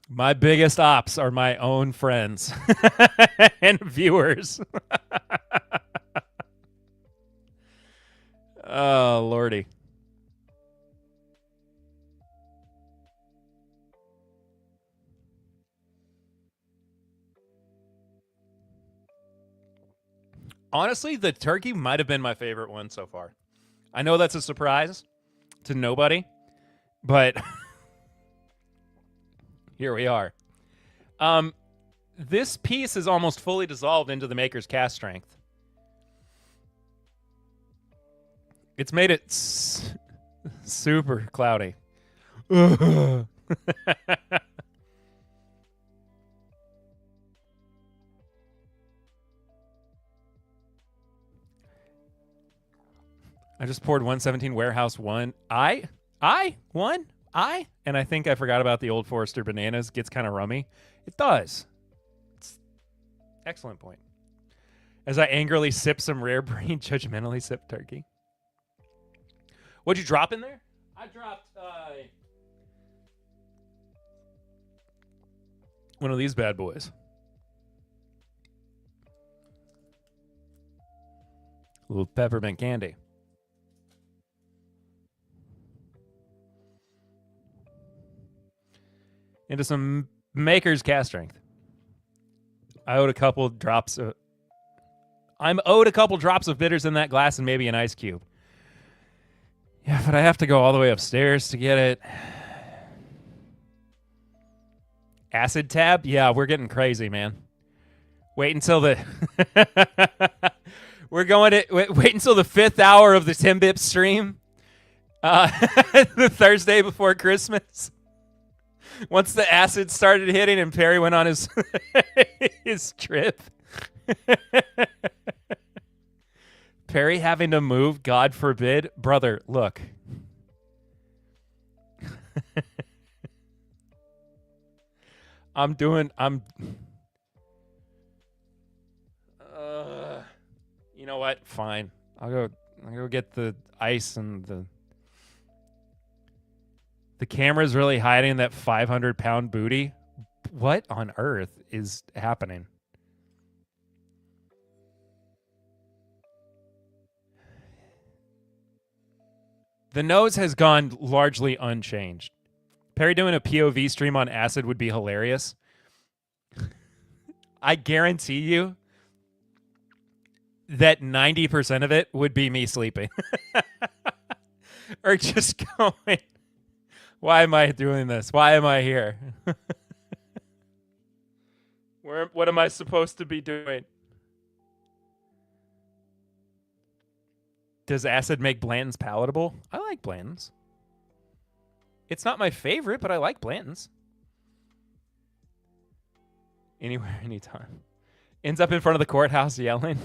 My biggest ops are my own friends and viewers. Oh, Lordy. Honestly, the turkey might have been my favorite one so far. I know that's a surprise to nobody, but here we are. This piece is almost fully dissolved into the maker's cast strength. It's made it super cloudy. I just poured 117 Warehouse 1. And I think I forgot about the Old Forester Bananas. Gets kind of rummy. It does. It's excellent point. As I angrily sip some rare breed, judgmentally sip turkey. What'd you drop in there? I dropped one of these bad boys. A little peppermint candy. Into some maker's cast strength. I'm owed a couple drops of bitters in that glass and maybe an ice cube. Yeah, but I have to go all the way upstairs to get it. Acid tab? Yeah, we're getting crazy, man. Wait until the wait until the 5th hour of the Tim Bip stream. The Thursday before Christmas. Once the acid started hitting and Perry went on his his trip. Perry having to move, God forbid. Brother, look. You know what? Fine. I'll go get the ice and the camera's really hiding that 500-pound booty. What on earth is happening? The nose has gone largely unchanged. Perry doing a POV stream on acid would be hilarious. I guarantee you that 90% of it would be me sleeping. Or just going, why am I doing this? Why am I here? What am I supposed to be doing? Does acid make Blanton's palatable? I like Blanton's. It's not my favorite, but I like Blanton's. Anywhere, anytime. Ends up in front of the courthouse yelling.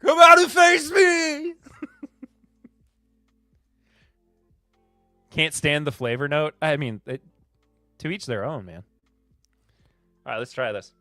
Come out and face me! Can't stand the flavor note. I mean, to each their own, man. All right, let's try this.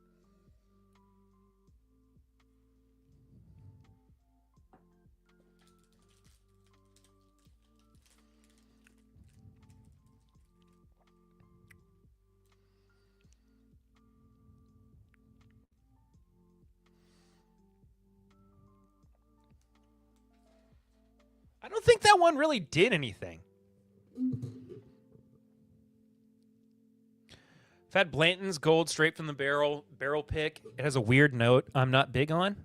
I don't think that one really did anything. I've had Blanton's Gold straight from the barrel pick. It has a weird note I'm not big on.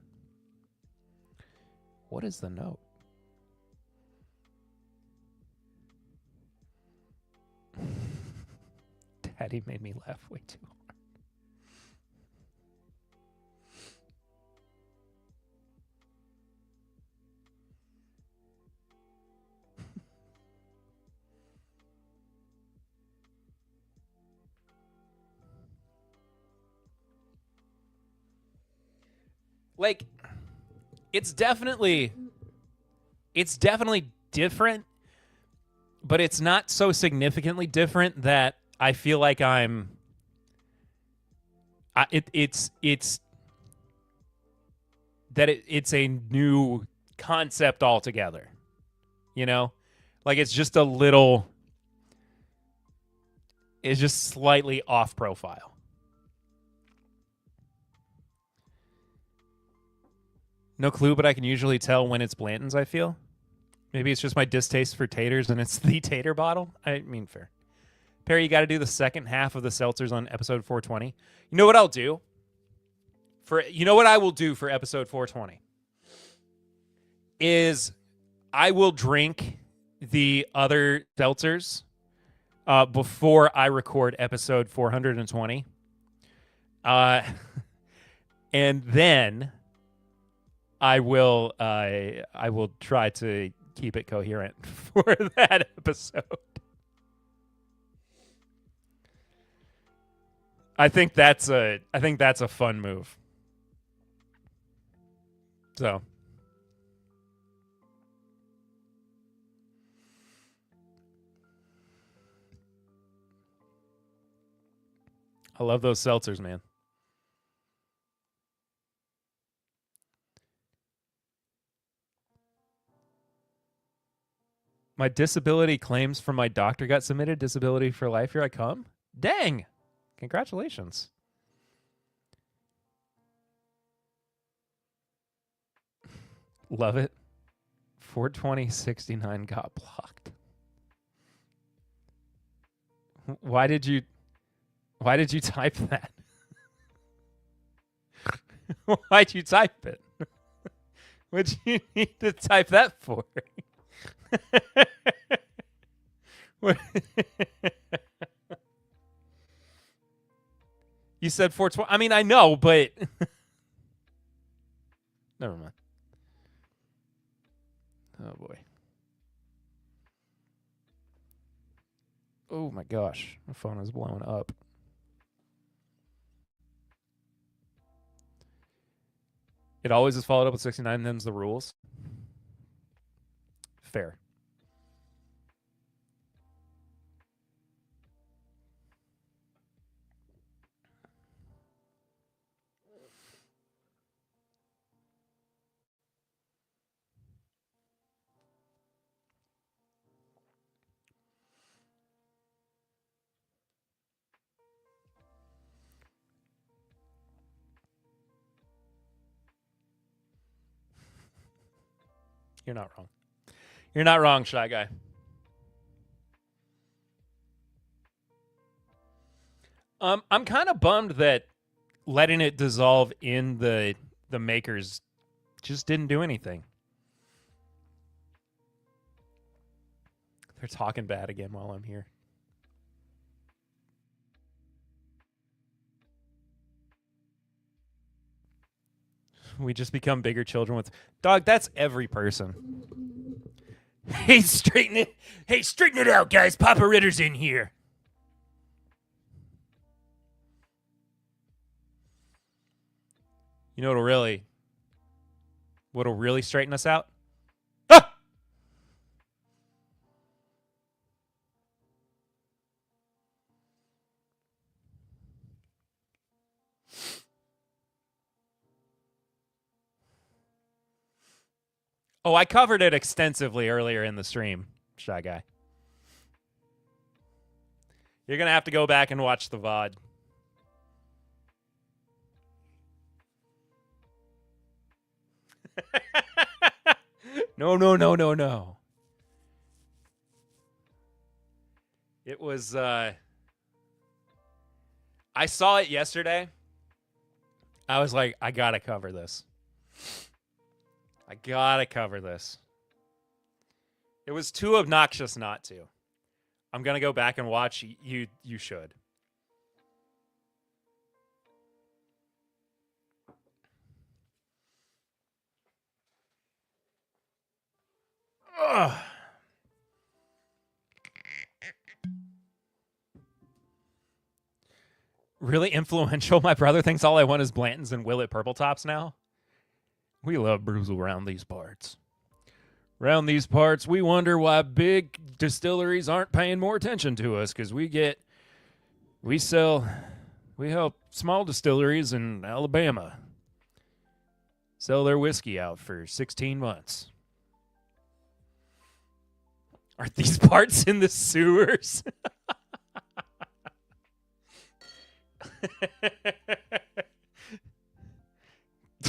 What is the note? Daddy made me laugh way too hard. Like, it's definitely different, but it's not so significantly different that I feel like it's a new concept altogether. You know? Like, it's just slightly off profile. No clue, but I can usually tell when it's Blanton's, I feel. Maybe it's just my distaste for taters and it's the tater bottle. I mean, fair. Perry, you got to do the second half of the seltzers on episode 420. You know what I'll do? You know what I will do for episode 420? Is I will drink the other seltzers before I record episode 420. And then I will try to keep it coherent for that episode. I think that's a fun move. So I love those seltzers, man. My disability claims from my doctor got submitted. Disability for life. Here I come. Dang. Congratulations. Love it. 42069 got blocked. Why did you type that? Why'd you type it? What'd you need to type that for? You said 420. I mean, I know, but never mind. Oh boy. Oh my gosh, my phone is blowing up. It always is followed up with 69, them's the rules. Fair. You're not wrong. You're not wrong, Shy Guy. I'm kind of bummed that letting it dissolve in the makers just didn't do anything. They're talking bad again while I'm here. We just become bigger children with... Dog, that's every person. Hey, straighten it out, guys. Papa Ritter's in here. You know what'll really straighten us out? Ah! Oh, I covered it extensively earlier in the stream, Shy Guy. You're going to have to go back and watch the VOD. No. It was, I saw it yesterday. I was like, I gotta cover this. I gotta cover this. It was too obnoxious not to. I'm gonna go back and watch. You should. Ugh. Really influential. My brother thinks all I want is Blanton's and Willet Purple Tops now. We love Bruzel around these parts. Around these parts, we wonder why big distilleries aren't paying more attention to us, because we help small distilleries in Alabama sell their whiskey out for 16 months. Aren't these parts in the sewers?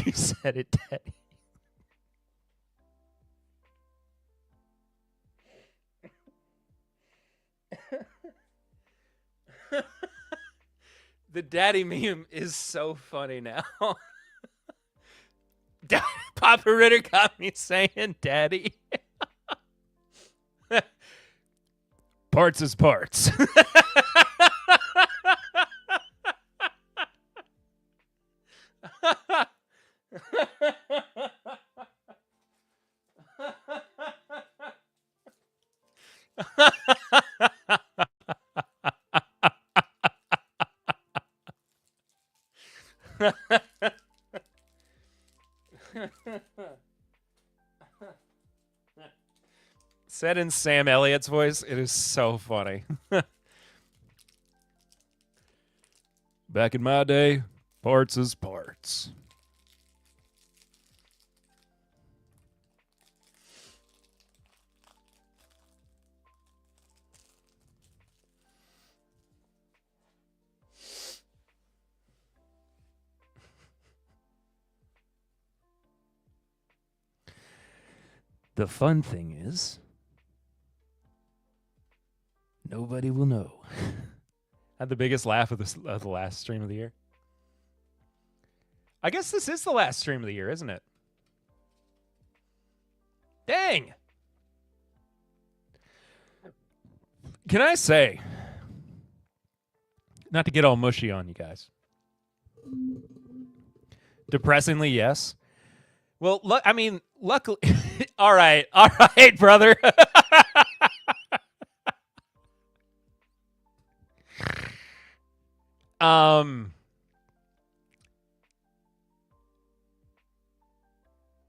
You said it, Daddy. The daddy meme is so funny now. Papa Ritter got me saying daddy. Parts is parts. Said in Sam Elliott's voice, it is so funny. Back in my day, parts is parts. The fun thing is, nobody will know. Had the biggest laugh of the last stream of the year. I guess this is the last stream of the year, isn't it? Dang! Can I say, not to get all mushy on you guys, depressingly, yes. Well, luckily, all right, brother.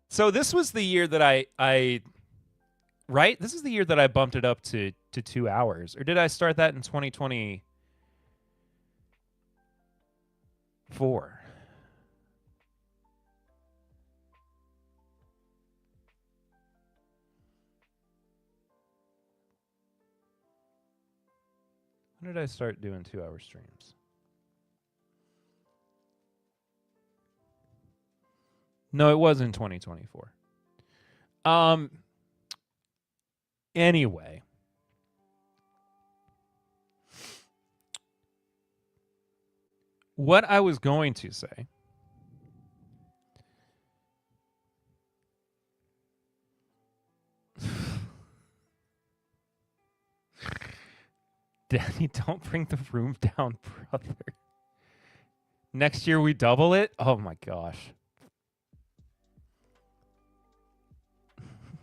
So this was the year that I right? This is the year that I bumped it up to 2 hours. Or did I start that in 2024? When did I start doing 2-hour streams? No, it was in 2024. Anyway. What I was going to say Daddy, don't bring the room down, brother. Next year we double it? Oh my gosh.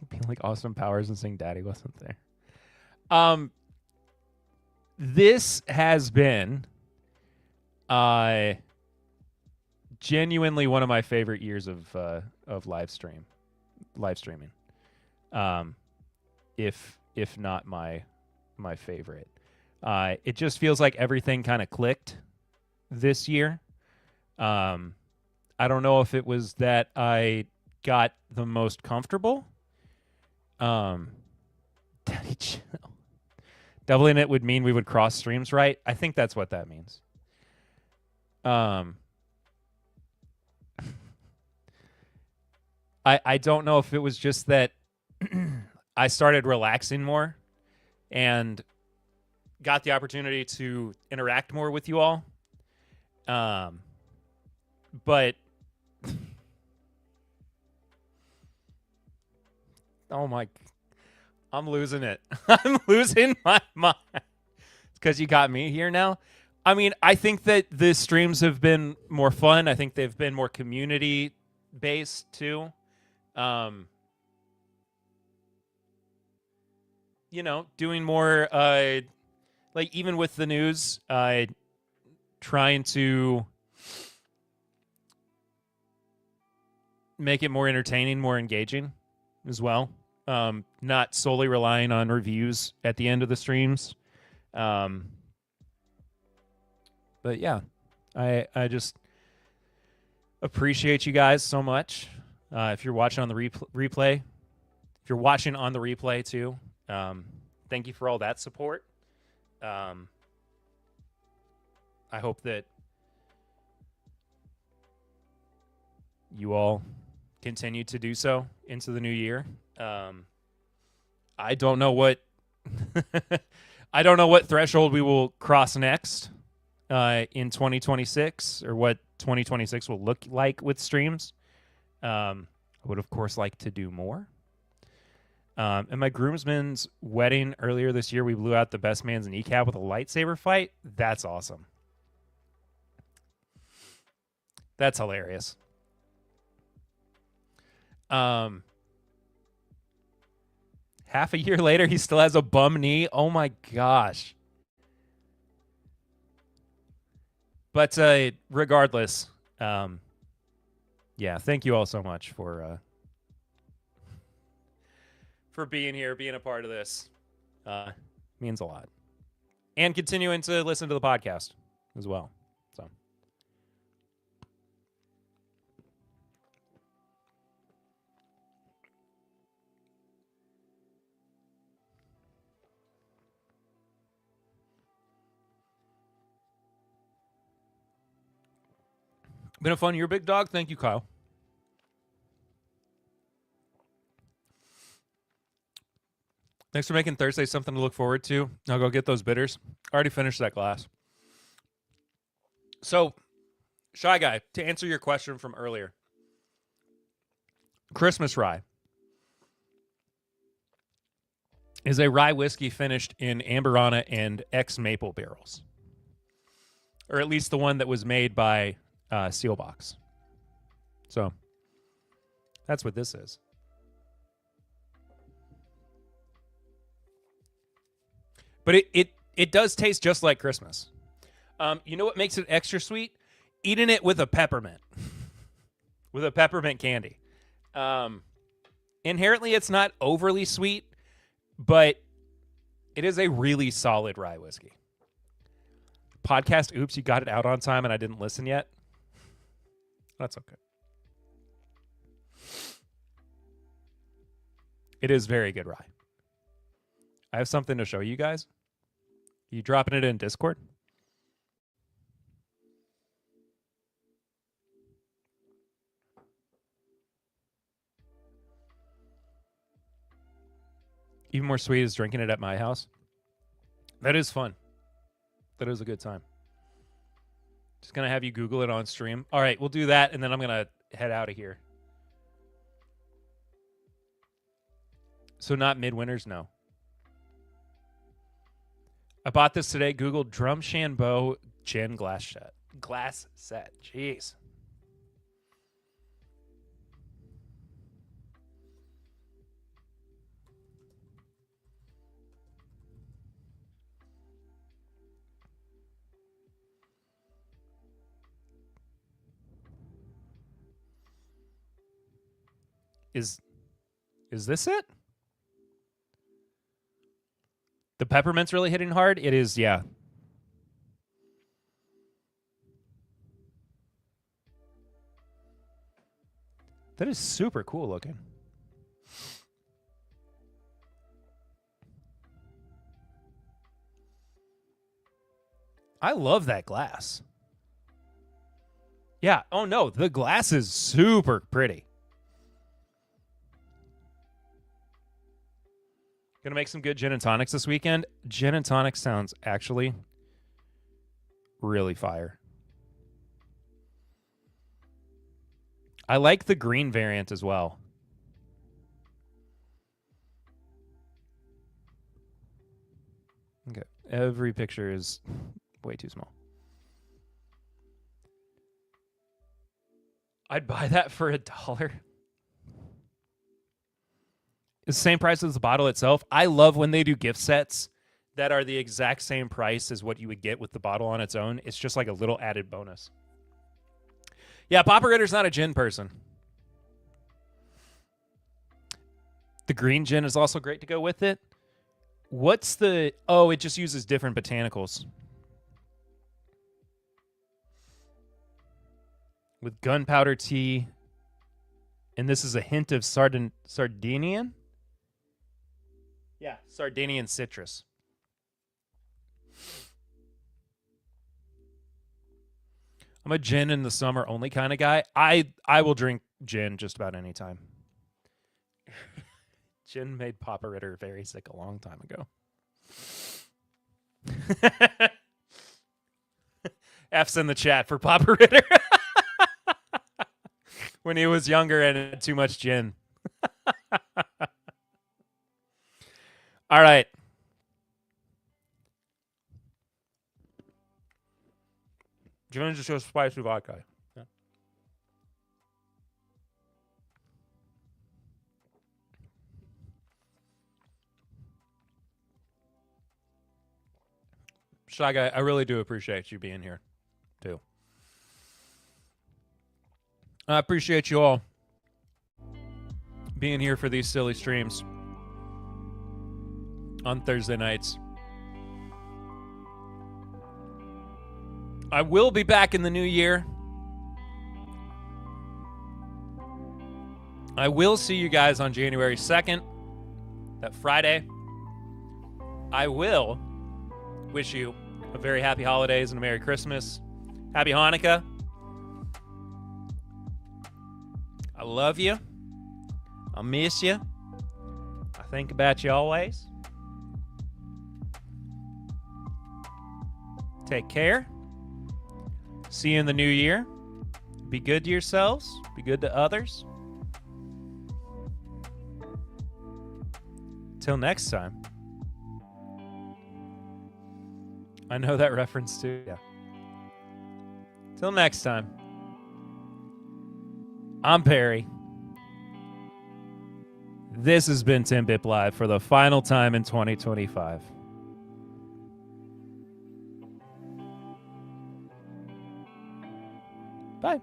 Being like Austin Powers and saying Daddy wasn't there. This has been genuinely one of my favorite years of live streaming. If not my favorite. It just feels like everything kind of clicked this year. I don't know if it was that I got the most comfortable. Daddy, chill. Doubling it would mean we would cross streams, right? I think that's what that means. I don't know if it was just that I started relaxing more, and got the opportunity to interact more with you all. But oh my, I'm losing it. I'm losing my mind. It's because you got me here now. I mean, I think that the streams have been more fun. I think they've been more community based too. You know, doing more, like even with the news, trying to make it more entertaining, more engaging as well. Not solely relying on reviews at the end of the streams. But yeah, I just appreciate you guys so much. If you're watching on the replay, if you're watching on the replay too, thank you for all that support. I hope that you all continue to do so into the new year. I don't know what I don't know what threshold we will cross next in 2026, or what 2026 will look like with streams. I would of course like to do more. In my groomsman's wedding earlier this year, we blew out the best man's kneecap with a lightsaber fight. That's awesome. That's hilarious. Half a year later, he still has a bum knee. Oh my gosh. But regardless, yeah, thank you all so much for being here, being a part of this. Means a lot. And continuing to listen to the podcast as well. So been a fun year, big dog. Thank you, Kyle. Thanks for making Thursday something to look forward to. I'll go get those bitters. Already finished that glass. So, Shy Guy, to answer your question from earlier, Christmas rye is a rye whiskey finished in Amberana and ex-maple barrels, or at least the one that was made by Sealbox. So, that's what this is. But it does taste just like Christmas. You know what makes it extra sweet? Eating it with a peppermint. With a peppermint candy. Inherently, it's not overly sweet, but it is a really solid rye whiskey. Podcast, oops, you got it out on time and I didn't listen yet. That's okay. It is very good rye. I have something to show you guys. You dropping it in Discord? Even more sweet is drinking it at my house. That is fun. That is a good time. Just going to have you Google it on stream. All right, we'll do that, and then I'm going to head out of here. So not midwinters? No. I bought this today. Google Drumshanbo gin glass set. Glass set. Jeez. Is this it? The peppermint's really hitting hard? It is, yeah. That is super cool looking. I love that glass. Yeah. Oh, no. The glass is super pretty. Gonna make some good gin and tonics this weekend. Gin and tonic sounds actually really fire. I like the green variant as well. Okay, every picture is way too small. I'd buy that for $1. It's the same price as the bottle itself. I love when they do gift sets that are the exact same price as what you would get with the bottle on its own. It's just like a little added bonus. Yeah, Papa Ritter's not a gin person. The green gin is also great to go with it. What's the... Oh, it just uses different botanicals. With gunpowder tea. And this is a hint of Sardinian? Yeah, Sardinian citrus. I'm a gin in the summer only kind of guy. I will drink gin just about any time. Gin made Papa Ritter very sick a long time ago. F's in the chat for Papa Ritter. When he was younger and had too much gin. All right. Gin is just spicy vodka. Yeah. Shy Guy, I really do appreciate you being here, too. I appreciate you all being here for these silly streams on Thursday nights. I will be back in the new year. I will see you guys on January 2nd, that Friday. I will wish you a very happy holidays and a Merry Christmas. Happy Hanukkah. I love you. I miss you. I think about you always. Take care. See you in the new year. Be good to yourselves. Be good to others. Till next time. I know that reference too. Yeah. Till next time. I'm Perry. This has been Tim Bip Live for the final time in 2025. Bye.